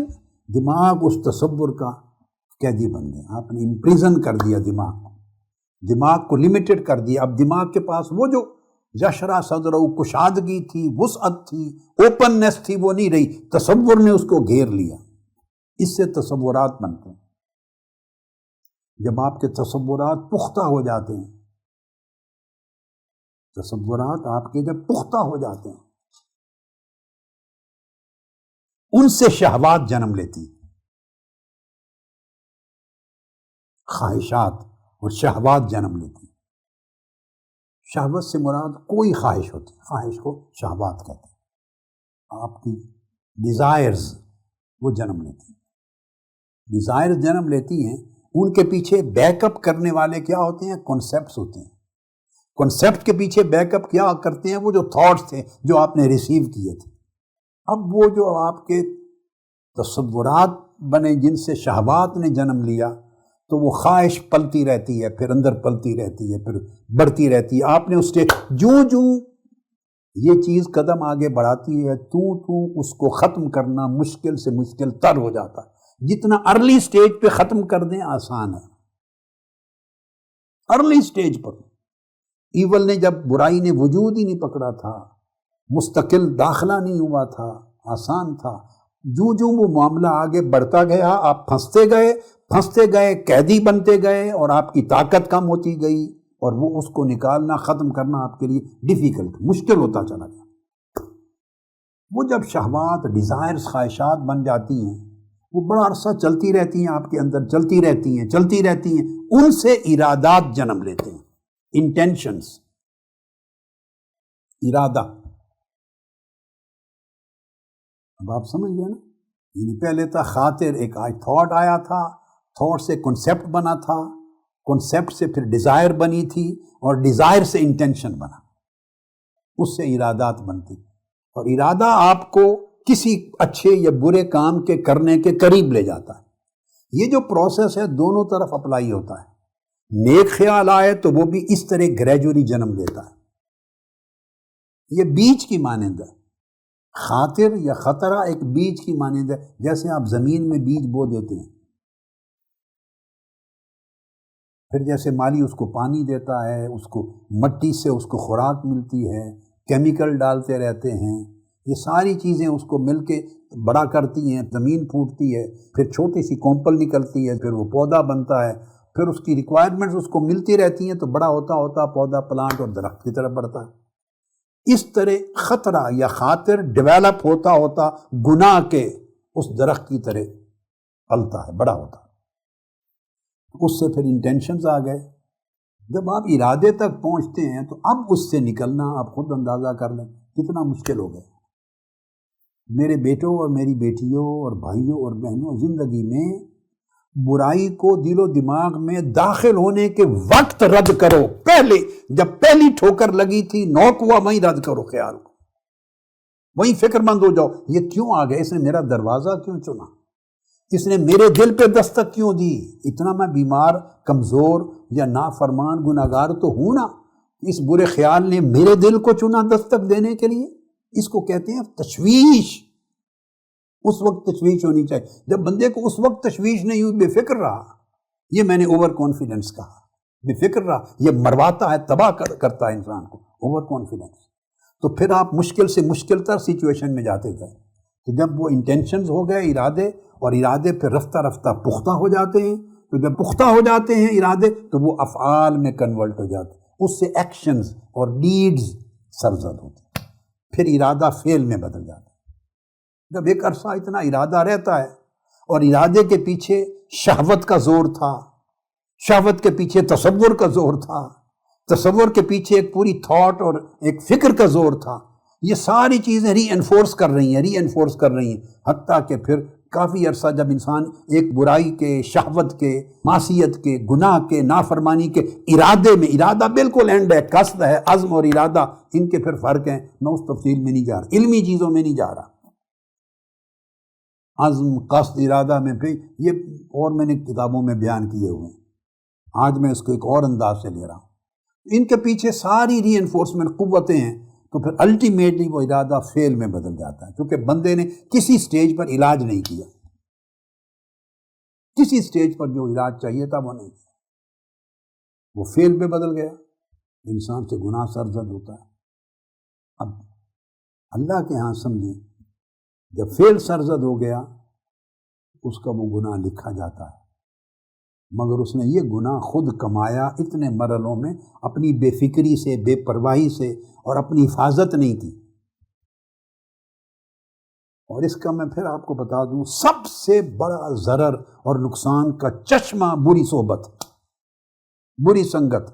دماغ اس تصور کا قیدی بن گیا، آپ نے امپریزن کر دیا دماغ کو لمیٹڈ کر دیا۔ اب دماغ کے پاس وہ جو یشرا صدرہ کشادگی تھی، وسعت تھی، اوپننس تھی، وہ نہیں رہی، تصور نے اس کو گھیر لیا۔ اس سے تصورات بنتے ہیں۔ جب آپ کے تصورات پختہ ہو جاتے ہیں، تصورات آپ کے جب پختہ ہو جاتے ہیں، ان سے شہوات جنم لیتی، خواہشات اور شہوات جنم لیتی۔ شہوت سے مراد کوئی خواہش ہوتی ہے، خواہش کو شہوات کہتے ہیں۔ آپ کی ڈیزائرز وہ جنم لیتی ہیں، ڈیزائرز جنم لیتی ہیں، ان کے پیچھے بیک اپ کرنے والے کیا ہوتے ہیں؟ کنسیپٹس ہوتے ہیں۔ کنسیپٹ کے پیچھے بیک اپ کیا کرتے ہیں؟ وہ جو تھاٹس تھے جو آپ نے ریسیو کیے تھے۔ اب وہ جو آپ کے تصورات بنے جن سے شہوات نے جنم لیا، تو وہ خواہش پلتی رہتی ہے، پھر اندر پلتی رہتی ہے، پھر بڑھتی رہتی ہے۔ آپ نے اس کے جو یہ چیز قدم آگے بڑھاتی ہے، تو اس کو ختم کرنا مشکل سے مشکل تر ہو جاتا ہے۔ جتنا ارلی سٹیج پہ ختم کر دیں آسان ہے، ارلی سٹیج پر۔ ایول نے جب برائی نے وجود ہی نہیں پکڑا تھا، مستقل داخلہ نہیں ہوا تھا، آسان تھا۔ جو وہ معاملہ آگے بڑھتا گیا، آپ پھنستے گئے، قیدی بنتے گئے، اور آپ کی طاقت کم ہوتی گئی، اور وہ اس کو نکالنا، ختم کرنا آپ کے لیے ڈیفیکلٹ، مشکل ہوتا چلا گیا۔ وہ جب شہوات، ڈیزائرز، خواہشات بن جاتی ہیں، وہ بڑا عرصہ چلتی رہتی ہیں، آپ کے اندر چلتی رہتی ہیں، ان سے ارادات جنم لیتے ہیں، انٹینشنز، ارادہ۔ اب آپ سمجھ گئے نا، یعنی پہلے تھا خاطر، ایک تھاٹ آیا تھا، تھاٹ سے کنسیپٹ بنا تھا، کنسیپٹ سے پھر ڈیزائر بنی تھی، اور ڈیزائر سے انٹینشن بنا، اس سے ارادات بنتی، اور ارادہ آپ کو کسی اچھے یا برے کام کے کرنے کے قریب لے جاتا ہے۔ یہ جو پروسیس ہے دونوں طرف اپلائی ہوتا ہے۔ نیک خیال آئے تو وہ بھی اس طرح گریجولی جنم لیتا ہے۔ یہ بیج کی مانند ہے، خاطر یا خطرہ ایک بیج کی مانند ہے، جیسے آپ زمین میں بیج بو دیتے ہیں، پھر جیسے مالی اس کو پانی دیتا ہے، اس کو مٹی سے اس کو خوراک ملتی ہے، کیمیکل ڈالتے رہتے ہیں، یہ ساری چیزیں اس کو مل کے بڑا کرتی ہیں، زمین پھوٹتی ہے، پھر چھوٹی سی کونپل نکلتی ہے، پھر وہ پودا بنتا ہے، پھر اس کی ریکوائرمنٹس اس کو ملتی رہتی ہیں، تو بڑا ہوتا پودا پلانٹ اور درخت کی طرف بڑھتا ہے۔ اس طرح خطرہ یا خاطر ڈیویلپ ہوتا گناہ کے اس درخت کی طرح پلتا ہے، بڑا ہوتا ہے۔ اس سے پھر انٹینشنز آ گئے۔ جب آپ ارادے تک پہنچتے ہیں تو اب اس سے نکلنا آپ خود اندازہ کر لیں کتنا مشکل ہو گیا۔ میرے بیٹوں اور میری بیٹیوں اور بھائیوں اور بہنوں، زندگی میں برائی کو دل و دماغ میں داخل ہونے کے وقت رد کرو، پہلے جب پہلی ٹھوکر لگی تھی، نوک ہوا، وہیں رد کرو خیال کو، وہیں فکر مند ہو جاؤ، یہ کیوں آ گیا، اس نے میرا دروازہ کیوں چنا، اس نے میرے دل پہ دستک کیوں دی، اتنا میں بیمار، کمزور یا نافرمان گناہگار تو ہوں نا، اس برے خیال نے میرے دل کو چنا دستک دینے کے لیے۔ اس کو کہتے ہیں تشویش۔ اس وقت تشویش ہونی چاہیے، جب بندے کو اس وقت تشویش نہیں ہوئی، بے فکر رہا، یہ میں نے اوور کانفیڈنس کہا، بے فکر رہا، یہ مرواتا ہے، تباہ کرتا ہے انسان کو، اوور کانفیڈنس۔ تو پھر آپ مشکل سے مشکل تر سچویشن میں جاتے گئے، تو جب وہ انٹینشنز ہو گئے، ارادے، اور ارادے پھر رفتہ رفتہ پختہ ہو جاتے ہیں، تو جب پختہ ہو جاتے ہیں ارادے تو وہ افعال میں کنورٹ ہو جاتے ہیں، اس سے ایکشنز اور ڈیڈز سرزد ہوتے ہیں، پھر ارادہ فعل میں بدل جاتا ہے۔ جب ایک عرصہ اتنا ارادہ رہتا ہے اور ارادے کے پیچھے شہوت کا زور تھا، شہوت کے پیچھے تصور کا زور تھا، تصور کے پیچھے ایک پوری تھاٹ اور ایک فکر کا زور تھا، یہ ساری چیزیں ری انفورس کر رہی ہیں، حتیٰ کہ پھر کافی عرصہ جب انسان ایک برائی کے، شہوت کے، معصیت کے، گناہ کے، نافرمانی کے ارادے میں، ارادہ بالکل اینڈ ہے، قصد ہے، عزم اور ارادہ، ان کے پھر فرق ہیں، میں اس تفصیل میں نہیں جا رہا، علمی چیزوں میں نہیں جا رہا، عزم، قصد، ارادہ میں پھر یہ اور میں نے کتابوں میں بیان کیے ہوئے ہیں، آج میں اس کو ایک اور انداز سے لے رہا ہوں۔ ان کے پیچھے ساری ری انفورسمنٹ قوتیں ہیں، تو پھر الٹیمیٹلی وہ ارادہ فعل میں بدل جاتا ہے، کیونکہ بندے نے کسی سٹیج پر علاج نہیں کیا، کسی سٹیج پر جو علاج چاہیے تھا وہ نہیں کیا، وہ فعل میں بدل گیا، انسان سے گناہ سرزد ہوتا ہے۔ اب اللہ کے ہاں سمجھیں، جب فعل سرزد ہو گیا اس کا وہ گناہ لکھا جاتا ہے، مگر اس نے یہ گناہ خود کمایا اتنے مرحلوں میں، اپنی بے فکری سے، بے پرواہی سے، اور اپنی حفاظت نہیں کی۔ اور اس کا میں پھر آپ کو بتا دوں، سب سے بڑا ضرر اور نقصان کا چشمہ بری صحبت، بری سنگت،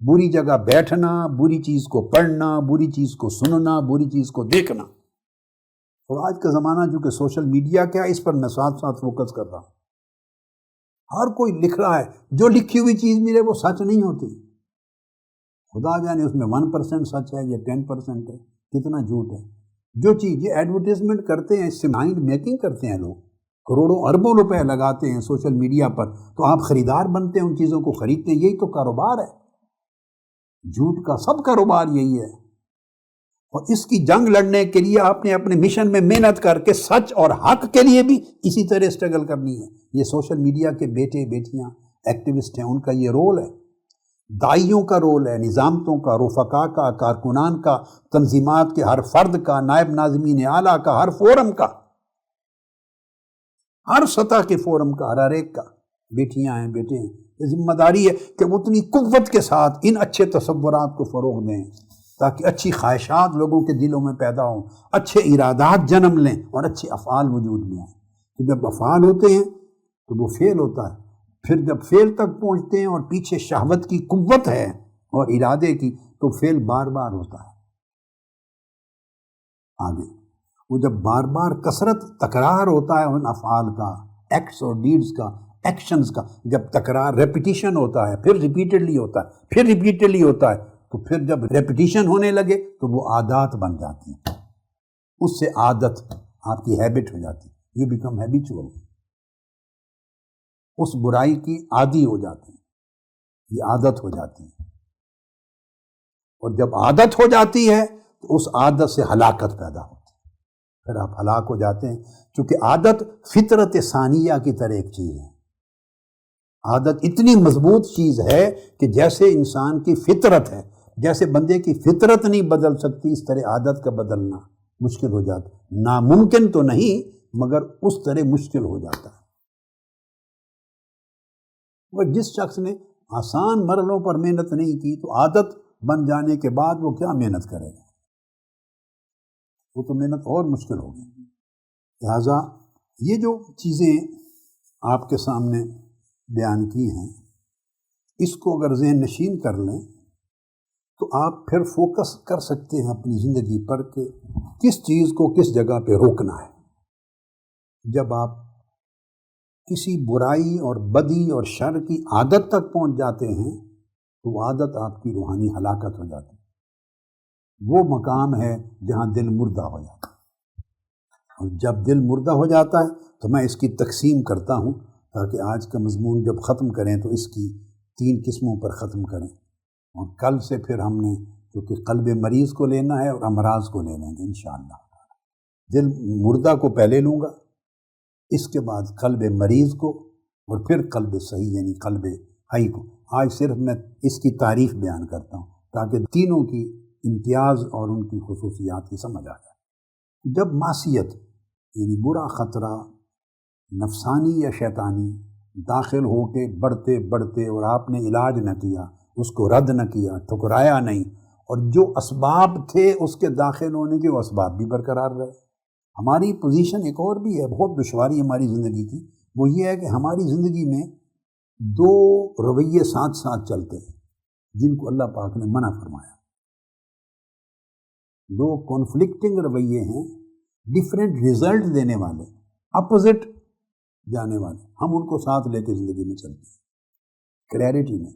بری جگہ بیٹھنا، بری چیز کو پڑھنا، بری چیز کو سننا، بری چیز کو دیکھنا۔ اور آج کا زمانہ چونکہ سوشل میڈیا کا ہے، اس پر میں ساتھ ساتھ فوکس کر رہا ہوں۔ ہر کوئی لکھ رہا ہے، جو لکھی ہوئی چیز ملے وہ سچ نہیں ہوتی، خدا جانے اس میں 1% سچ ہے یا 10% ہے، کتنا جھوٹ ہے۔ جو چیز یہ ایڈورٹیزمنٹ کرتے ہیں، اس سے مائنڈ میکنگ کرتے ہیں لوگ، کروڑوں اربوں روپے لگاتے ہیں سوشل میڈیا پر، تو آپ خریدار بنتے ہیں، ان چیزوں کو خریدتے ہیں، یہی تو کاروبار ہے، جھوٹ کا سب کاروبار یہی ہے۔ اور اس کی جنگ لڑنے کے لیے آپ نے اپنے مشن میں محنت کر کے سچ اور حق کے لیے بھی اسی طرح اسٹرگل کرنی ہے۔ یہ سوشل میڈیا کے بیٹے بیٹیاں ایکٹیوسٹ ہیں، ان کا یہ رول ہے، داعیوں کا رول ہے، نظامتوں کا، رفقا کا، کارکنان کا، تنظیمات کے ہر فرد کا، نائب ناظمین اعلیٰ کا، ہر فورم کا، ہر سطح کے فورم کا، ہر ایک کا، بیٹیاں ہیں، بیٹے ہیں، یہ ذمہ داری ہے کہ وہ اتنی قوت کے ساتھ ان اچھے تصورات کو فروغ دیں تاکہ اچھی خواہشات لوگوں کے دلوں میں پیدا ہوں، اچھے ارادات جنم لیں اور اچھے افعال وجود میں آئیں۔ تو جب افعال ہوتے ہیں تو وہ فعل ہوتا ہے، پھر جب فعل تک پہنچتے ہیں اور پیچھے شہوت کی قوت ہے اور ارادے کی، تو فعل بار بار ہوتا ہے آگے۔ وہ جب بار بار کثرت تکرار ہوتا ہے ان افعال کا، ایکٹس اور ڈیڈز کا، ایکشنز کا، جب تکرار ریپیٹیشن ہوتا ہے، پھر ریپیٹڈلی ہوتا ہے، پھر ریپیٹڈلی ہوتا ہے، تو پھر جب ریپیٹیشن ہونے لگے تو وہ عادات بن جاتی ہیں، اس سے عادت آپ کی ہیبٹ ہو جاتی ہے، یو بیکم ہیبیچول، اس برائی کی عادی ہو جاتی ہے، یہ عادت ہو جاتی ہے، اور جب عادت ہو جاتی ہے تو اس عادت سے ہلاکت پیدا ہوتی ہے، پھر آپ ہلاک ہو جاتے ہیں، چونکہ عادت فطرت ثانیہ کی طرح ایک چیز ہے، عادت اتنی مضبوط چیز ہے کہ جیسے انسان کی فطرت ہے، جیسے بندے کی فطرت نہیں بدل سکتی، اس طرح عادت کا بدلنا مشکل ہو جاتا ہے، ناممکن تو نہیں مگر اس طرح مشکل ہو جاتا ہے۔ اور جس شخص نے آسان مرحلوں پر محنت نہیں کی تو عادت بن جانے کے بعد وہ کیا محنت کرے گا، وہ تو محنت اور مشکل ہوگی۔ لہٰذا یہ جو چیزیں آپ کے سامنے بیان کی ہیں، اس کو اگر ذہن نشین کر لیں تو آپ پھر فوکس کر سکتے ہیں اپنی زندگی پر کہ کس چیز کو کس جگہ پہ روکنا ہے۔ جب آپ کسی برائی اور بدی اور شر کی عادت تک پہنچ جاتے ہیں تو وہ عادت آپ کی روحانی ہلاکت ہو جاتی ہے، وہ مقام ہے جہاں دل مردہ ہو جاتا ہے، اور جب دل مردہ ہو جاتا ہے تو میں اس کی تقسیم کرتا ہوں تاکہ آج کا مضمون جب ختم کریں تو اس کی 3 قسموں پر ختم کریں، اور کل سے پھر ہم نے کیونکہ قلب مریض کو لینا ہے اور امراض کو لے لیں گے انشاءاللہ۔ دل مردہ کو پہلے لوں گا، اس کے بعد قلب مریض کو، اور پھر قلب صحیح یعنی قلب حی کو۔ آج صرف میں اس کی تعریف بیان کرتا ہوں تاکہ تینوں کی امتیاز اور ان کی خصوصیات کی سمجھ آ جائے۔ جب معصیت یعنی برا خطرہ نفسانی یا شیطانی داخل ہو کے بڑھتے بڑھتے اور آپ نے علاج نہ کیا، اس کو رد نہ کیا، ٹھکرایا نہیں، اور جو اسباب تھے اس کے داخل ہونے کے وہ اسباب بھی برقرار رہے۔ ہماری پوزیشن ایک اور بھی ہے، بہت دشواری ہماری زندگی کی، وہ یہ ہے کہ ہماری زندگی میں دو رویے ساتھ ساتھ چلتے ہیں جن کو اللہ پاک نے منع فرمایا۔ دو کانفلکٹنگ رویے ہیں، ڈیفرنٹ رزلٹ دینے والے، اپوزٹ جانے والے، ہم ان کو ساتھ لے کے زندگی میں چلتے ہیں۔ کلیئرٹی میں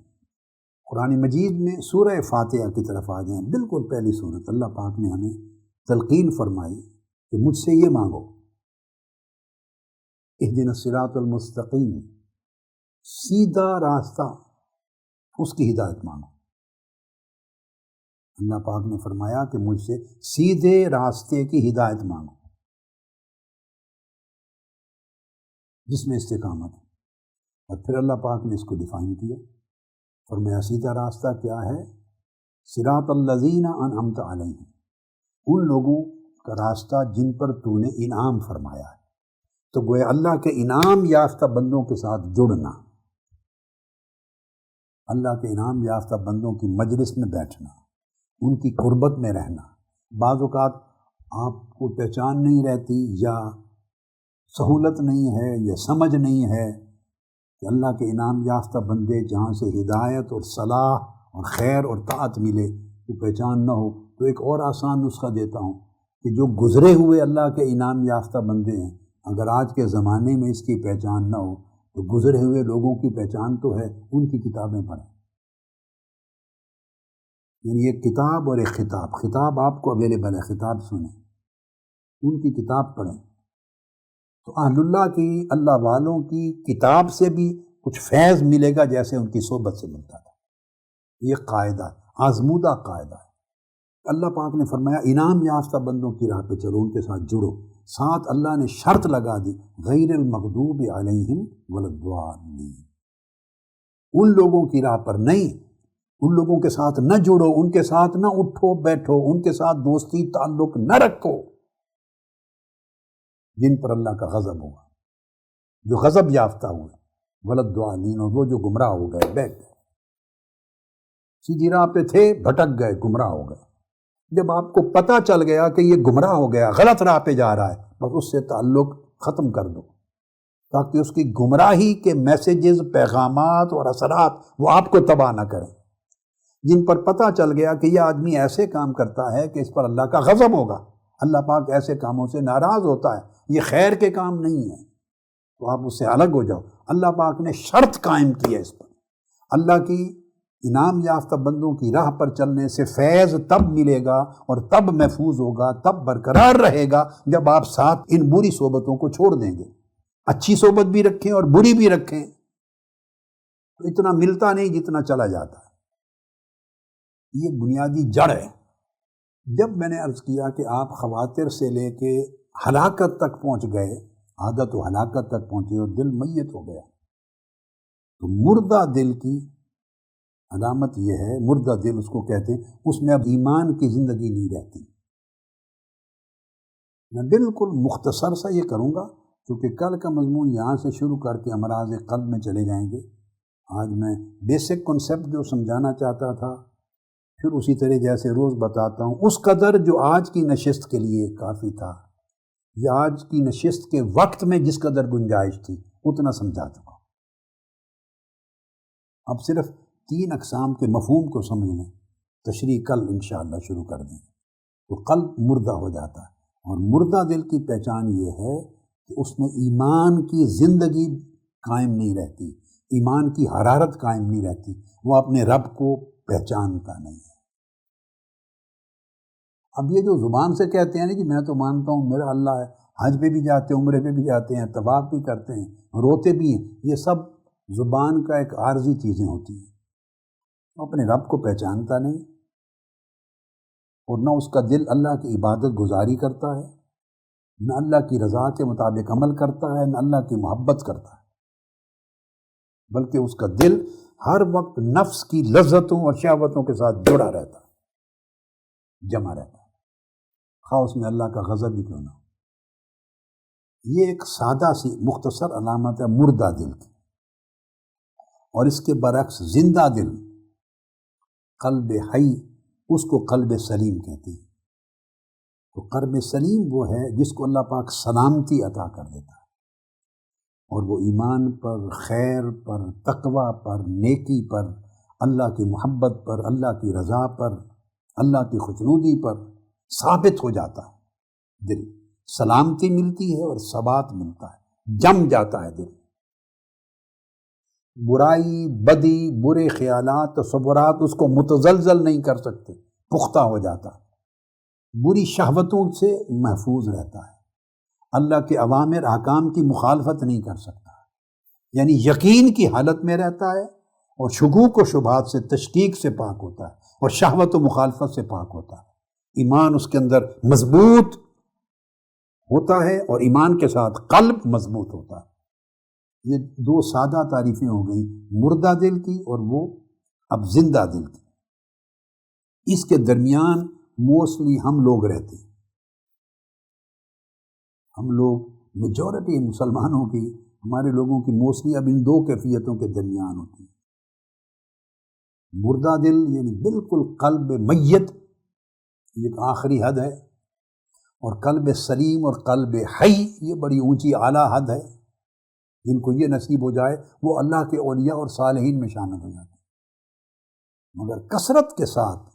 قرآن مجید میں سورہ فاتحہ کی طرف آ جائیں، بالکل پہلی سورت، اللہ پاک نے ہمیں تلقین فرمائی کہ مجھ سے یہ مانگو، اہدنا الصراط المستقیم، سیدھا راستہ، اس کی ہدایت مانگو۔ اللہ پاک نے فرمایا کہ مجھ سے سیدھے راستے کی ہدایت مانگو جس میں استقامت ہے۔ اور پھر اللہ پاک نے اس کو ڈیفائن کیا، فرمایا سیدھا راستہ کیا ہے؟ صراط الذین انعمت علیہم، ان لوگوں کا راستہ جن پر تو نے انعام فرمایا ہے۔ تو گویا اللہ کے انعام یافتہ بندوں کے ساتھ جڑنا، اللہ کے انعام یافتہ بندوں کی مجلس میں بیٹھنا، ان کی قربت میں رہنا۔ بعض اوقات آپ کو پہچان نہیں رہتی یا سہولت نہیں ہے یا سمجھ نہیں ہے کہ اللہ کے انعام یافتہ بندے جہاں سے ہدایت اور صلاح اور خیر اور طاعت ملے وہ پہچان نہ ہو، تو ایک اور آسان نسخہ دیتا ہوں کہ جو گزرے ہوئے اللہ کے انعام یافتہ بندے ہیں، اگر آج کے زمانے میں اس کی پہچان نہ ہو تو گزرے ہوئے لوگوں کی پہچان تو ہے، ان کی کتابیں پڑھیں۔ یعنی ایک کتاب اور ایک خطاب، خطاب آپ کو اویلیبل ہے، خطاب سنیں، ان کی کتاب پڑھیں۔ تو اہل اللہ کی، اللہ والوں کی کتاب سے بھی کچھ فیض ملے گا جیسے ان کی صحبت سے ملتا تھا۔ یہ قاعدہ ہے، آزمودہ قاعدہ ہے۔ اللہ پاک نے فرمایا انعام یافتہ بندوں کی راہ پہ چلو، ان کے ساتھ جڑو۔ ساتھ اللہ نے شرط لگا دی، غیر المغضوب علیہم ولا الضالین، ان لوگوں کی راہ پر نہیں، ان لوگوں کے ساتھ نہ جڑو، ان کے ساتھ نہ اٹھو بیٹھو، ان کے ساتھ دوستی تعلق نہ رکھو جن پر اللہ کا غضب ہوگا، جو غضب یافتہ ہوئے، ولا الضالین، اور وہ جو گمراہ ہو گئے، بیٹھ گئے، سیدھی راہ پہ تھے بھٹک گئے، گمراہ ہو گئے۔ جب آپ کو پتہ چل گیا کہ یہ گمراہ ہو گیا، غلط راہ پہ جا رہا ہے، بس اس سے تعلق ختم کر دو تاکہ اس کی گمراہی کے میسیجز، پیغامات اور اثرات وہ آپ کو تباہ نہ کریں۔ جن پر پتہ چل گیا کہ یہ آدمی ایسے کام کرتا ہے کہ اس پر اللہ کا غضب ہوگا، اللہ پاک ایسے کاموں سے ناراض ہوتا ہے، یہ خیر کے کام نہیں ہے، تو آپ اس سے الگ ہو جاؤ۔ اللہ پاک نے شرط قائم کی ہے اس پر۔ اللہ کی انعام یافتہ بندوں کی راہ پر چلنے سے فیض تب ملے گا اور تب محفوظ ہوگا، تب برقرار رہے گا جب آپ ساتھ ان بری صحبتوں کو چھوڑ دیں گے۔ اچھی صحبت بھی رکھیں اور بری بھی رکھیں، تو اتنا ملتا نہیں جتنا چلا جاتا ہے۔ یہ بنیادی جڑ ہے۔ جب میں نے عرض کیا کہ آپ خواطر سے لے کے ہلاکت تک پہنچ گئے، عادت و ہلاکت تک پہنچے اور دل میت ہو گیا، تو مردہ دل کی علامت یہ ہے، مردہ دل اس کو کہتے ہیں، اس میں اب ایمان کی زندگی نہیں رہتی۔ میں بالکل مختصر سا یہ کروں گا کیونکہ کل کا مضمون یہاں سے شروع کر کے امراض قلب میں چلے جائیں گے۔ آج میں بیسک کنسیپٹ جو سمجھانا چاہتا تھا پھر اسی طرح جیسے روز بتاتا ہوں، اس قدر جو آج کی نشست کے لیے کافی تھا یا آج کی نشست کے وقت میں جس قدر گنجائش تھی اتنا سمجھا چکا۔ اب صرف 3 اقسام کے مفہوم کو سمجھ لیں، تشریح کل انشاءاللہ شروع کر دیں۔ تو قلب مردہ ہو جاتا ہے، اور مردہ دل کی پہچان یہ ہے کہ اس میں ایمان کی زندگی قائم نہیں رہتی، ایمان کی حرارت قائم نہیں رہتی، وہ اپنے رب کو پہچانتا نہیں ہے۔ اب یہ جو زبان سے کہتے ہیں نا کہ میں تو مانتا ہوں میرا اللہ ہے، حج پہ بھی جاتے ہیں، عمرے پہ بھی جاتے ہیں، طواف بھی کرتے ہیں، روتے بھی ہیں، یہ سب زبان کا ایک عارضی چیزیں ہوتی ہیں۔ اپنے رب کو پہچانتا نہیں اور نہ اس کا دل اللہ کی عبادت گزاری کرتا ہے، نہ اللہ کی رضا کے مطابق عمل کرتا ہے، نہ اللہ کی محبت کرتا ہے۔ بلکہ اس کا دل ہر وقت نفس کی لذتوں اور شہوتوں کے ساتھ جڑا رہتا ہے، جمع رہتا ہے، خواہ اس میں اللہ کا غضب بھی کیوں نہ ہو۔ یہ ایک سادہ سی مختصر علامت ہے مردہ دل کی۔ اور اس کے برعکس زندہ دل، قلب حی، اس کو قلب سلیم کہتے ہیں۔ تو قلب سلیم وہ ہے جس کو اللہ پاک سلامتی عطا کر دیتا ہے، اور وہ ایمان پر، خیر پر، تقوی پر، نیکی پر، اللہ کی محبت پر، اللہ کی رضا پر، اللہ کی خوشنودی پر ثابت ہو جاتا ہے۔ دل سلامتی ملتی ہے اور ثبات ملتا ہے، جم جاتا ہے دل۔ برائی، بدی، برے خیالات، تصورات اس کو متزلزل نہیں کر سکتے، پختہ ہو جاتا ہے، بری شہوتوں سے محفوظ رہتا ہے، اللہ کے اوامر احکام کی مخالفت نہیں کر سکتا، یعنی یقین کی حالت میں رہتا ہے، اور شکوک و شبہات سے، تشکیک سے پاک ہوتا ہے، اور شہوت و مخالفت سے پاک ہوتا ہے۔ ایمان اس کے اندر مضبوط ہوتا ہے، اور ایمان کے ساتھ قلب مضبوط ہوتا ہے۔ یہ دو سادہ تعریفیں ہو گئیں، مردہ دل کی اور وہ اب زندہ دل کی۔ اس کے درمیان موسٹلی ہم لوگ رہتے ہیں، ہم لوگ میجورٹی مسلمانوں کی، ہمارے لوگوں کی موسٹلی اب ان دو کیفیتوں کے درمیان ہوتی ہے۔ مردہ دل یعنی بالکل قلب میت، یہ ایک آخری حد ہے، اور قلب سلیم اور قلب حی یہ بڑی اونچی اعلیٰ حد ہے۔ جن کو یہ نصیب ہو جائے وہ اللہ کے اولیاء اور صالحین میں شامل ہو جاتے ہیں۔ مگر کثرت کے ساتھ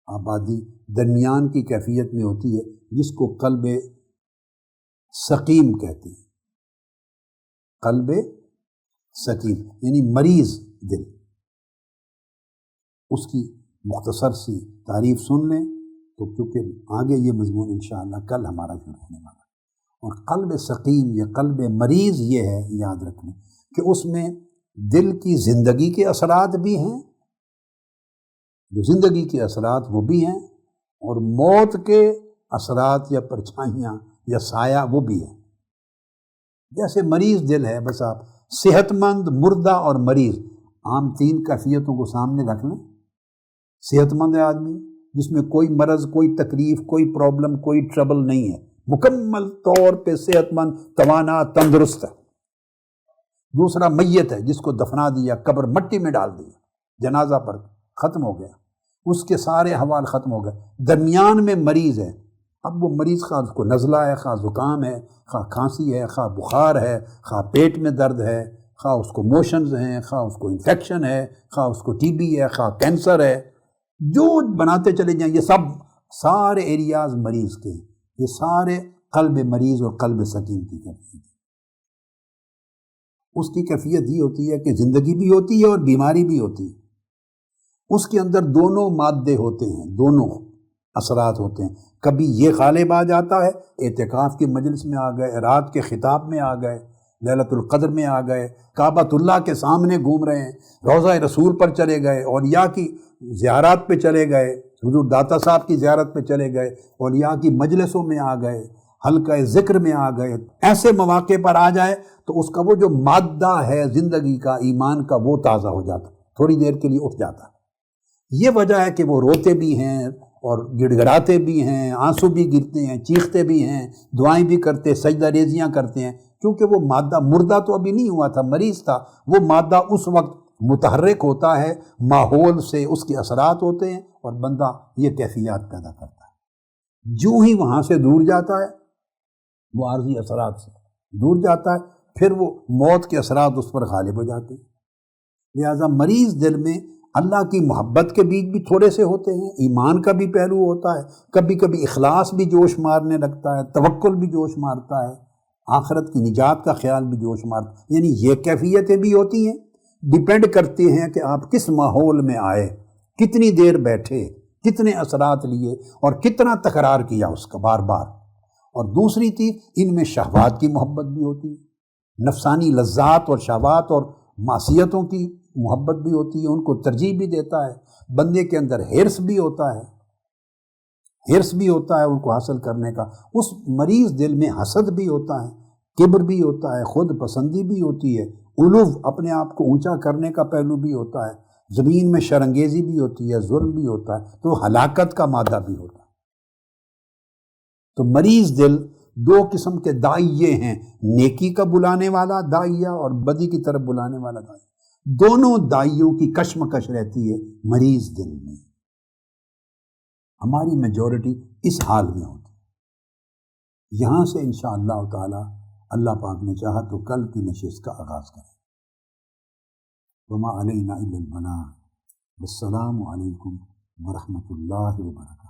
آبادی درمیان کی کیفیت میں ہوتی ہے، جس کو قلب سقیم کہتے ہیں۔ قلب سقیم یعنی مریض دل۔ اس کی مختصر سی تعریف سن لیں تو کیونکہ آگے یہ مضمون انشاءاللہ کل ہمارا شروع ہونے والا ہے۔ اور قلب سقیم یا قلب مریض یہ ہے، یاد رکھیں کہ اس میں دل کی زندگی کے اثرات بھی ہیں، جو زندگی کے اثرات وہ بھی ہیں، اور موت کے اثرات یا پرچھائیاں یا سایہ وہ بھی ہیں۔ جیسے مریض دل ہے، بس آپ صحت مند، مردہ اور مریض، عام تین کیفیتوں کو سامنے رکھ لیں۔ صحت مند ہے آدمی، جس میں کوئی مرض، کوئی تکلیف، کوئی پرابلم، کوئی ٹربل نہیں ہے، مکمل طور پہ صحت مند، توانا، تندرست ہے۔ دوسرا میت ہے، جس کو دفنا دیا، قبر مٹی میں ڈال دیا، جنازہ پر ختم ہو گیا، اس کے سارے حوال ختم ہو گئے۔ درمیان میں مریض ہے، اب وہ مریض خواہ اس کو نزلہ ہے، خواہ زکام ہے، خواہ کھانسی ہے، خواہ بخار ہے، خواہ پیٹ میں درد ہے، خواہ اس کو موشنز ہیں، خواہ اس کو انفیکشن ہے، خواہ اس کو ٹی بی ہے، خواہ کینسر ہے، جو بناتے چلے جائیں، یہ سب سارے ایریاز مریض کے ہیں۔ یہ سارے قلب مریض اور قلب سقیم کی کیفیت ہے۔ اس کی کیفیت یہ ہوتی ہے کہ زندگی بھی ہوتی ہے اور بیماری بھی ہوتی ہے۔ اس کے اندر دونوں مادے ہوتے ہیں، دونوں اثرات ہوتے ہیں۔ کبھی یہ غالب آ جاتا ہے، اعتکاف کی مجلس میں آ گئے، رات کے خطاب میں آ گئے، لیلۃ القدر میں آ گئے، کعبۃ اللہ کے سامنے گھوم رہے ہیں، روضہ رسول پر چلے گئے، اولیاء کی زیارات پہ چلے گئے، حضور داتا صاحب کی زیارت پہ چلے گئے، اولیاء کی مجلسوں میں آ گئے، حلقہ ذکر میں آ گئے، ایسے مواقع پر آ جائے تو اس کا وہ جو مادہ ہے زندگی کا، ایمان کا، وہ تازہ ہو جاتا، تھوڑی دیر کے لیے اٹھ جاتا ہے۔ یہ وجہ ہے کہ وہ روتے بھی ہیں اور گڑ گڑاتے بھی ہیں، آنسو بھی گرتے ہیں، چیختے بھی ہیں، دعائیں بھی کرتے، سجدہ ریزیاں کرتے ہیں، کیونکہ وہ مادہ مردہ تو ابھی نہیں ہوا تھا، مریض تھا، وہ مادہ اس وقت متحرک ہوتا ہے، ماحول سے اس کے اثرات ہوتے ہیں، اور بندہ یہ کیفیات پیدا کرتا ہے۔ جو ہی وہاں سے دور جاتا ہے، وہ عارضی اثرات سے دور جاتا ہے، پھر وہ موت کے اثرات اس پر غالب ہو جاتے ہیں۔ لہٰذا مریض دل میں اللہ کی محبت کے بیچ بھی تھوڑے سے ہوتے ہیں، ایمان کا بھی پہلو ہوتا ہے، کبھی کبھی اخلاص بھی جوش مارنے لگتا ہے، توکل بھی جوش مارتا ہے، آخرت کی نجات کا خیال بھی جوش مارتا ہے۔ یعنی یہ کیفیتیں بھی ہوتی ہیں، ڈیپینڈ کرتے ہیں کہ آپ کس ماحول میں آئے، کتنی دیر بیٹھے، کتنے اثرات لیے، اور کتنا تکرار کیا اس کا بار بار۔ اور دوسری چیز، ان میں شہوات کی محبت بھی ہوتی ہے، نفسانی لذات اور شہوات اور معصیتوں کی محبت بھی ہوتی ہے، ان کو ترجیح بھی دیتا ہے۔ بندے کے اندر حرص بھی ہوتا ہے، حرص بھی ہوتا ہے ان کو حاصل کرنے کا۔ اس مریض دل میں حسد بھی ہوتا ہے، کبر بھی ہوتا ہے، خود پسندی بھی ہوتی ہے، علو اپنے آپ کو اونچا کرنے کا پہلو بھی ہوتا ہے، زمین میں شرنگیزی بھی ہوتی ہے، ظلم بھی ہوتا ہے، تو ہلاکت کا مادہ بھی ہوتا ہے۔ تو مریض دل دو قسم کے داعیے ہیں، نیکی کا بلانے والا داعیہ اور بدی کی طرف بلانے والا داعیہ۔ دونوں داعیوں کی کشمکش رہتی ہے مریض دل میں۔ ہماری میجورٹی اس حال میں ہوتی ہے۔ یہاں سے انشاءاللہ تعالی اللہ پاک نے چاہا تو کل کی نشست کا آغاز کریں۔ وما علینا الا البلاغ۔ والسلام علیکم ورحمۃ اللہ وبرکاتہ۔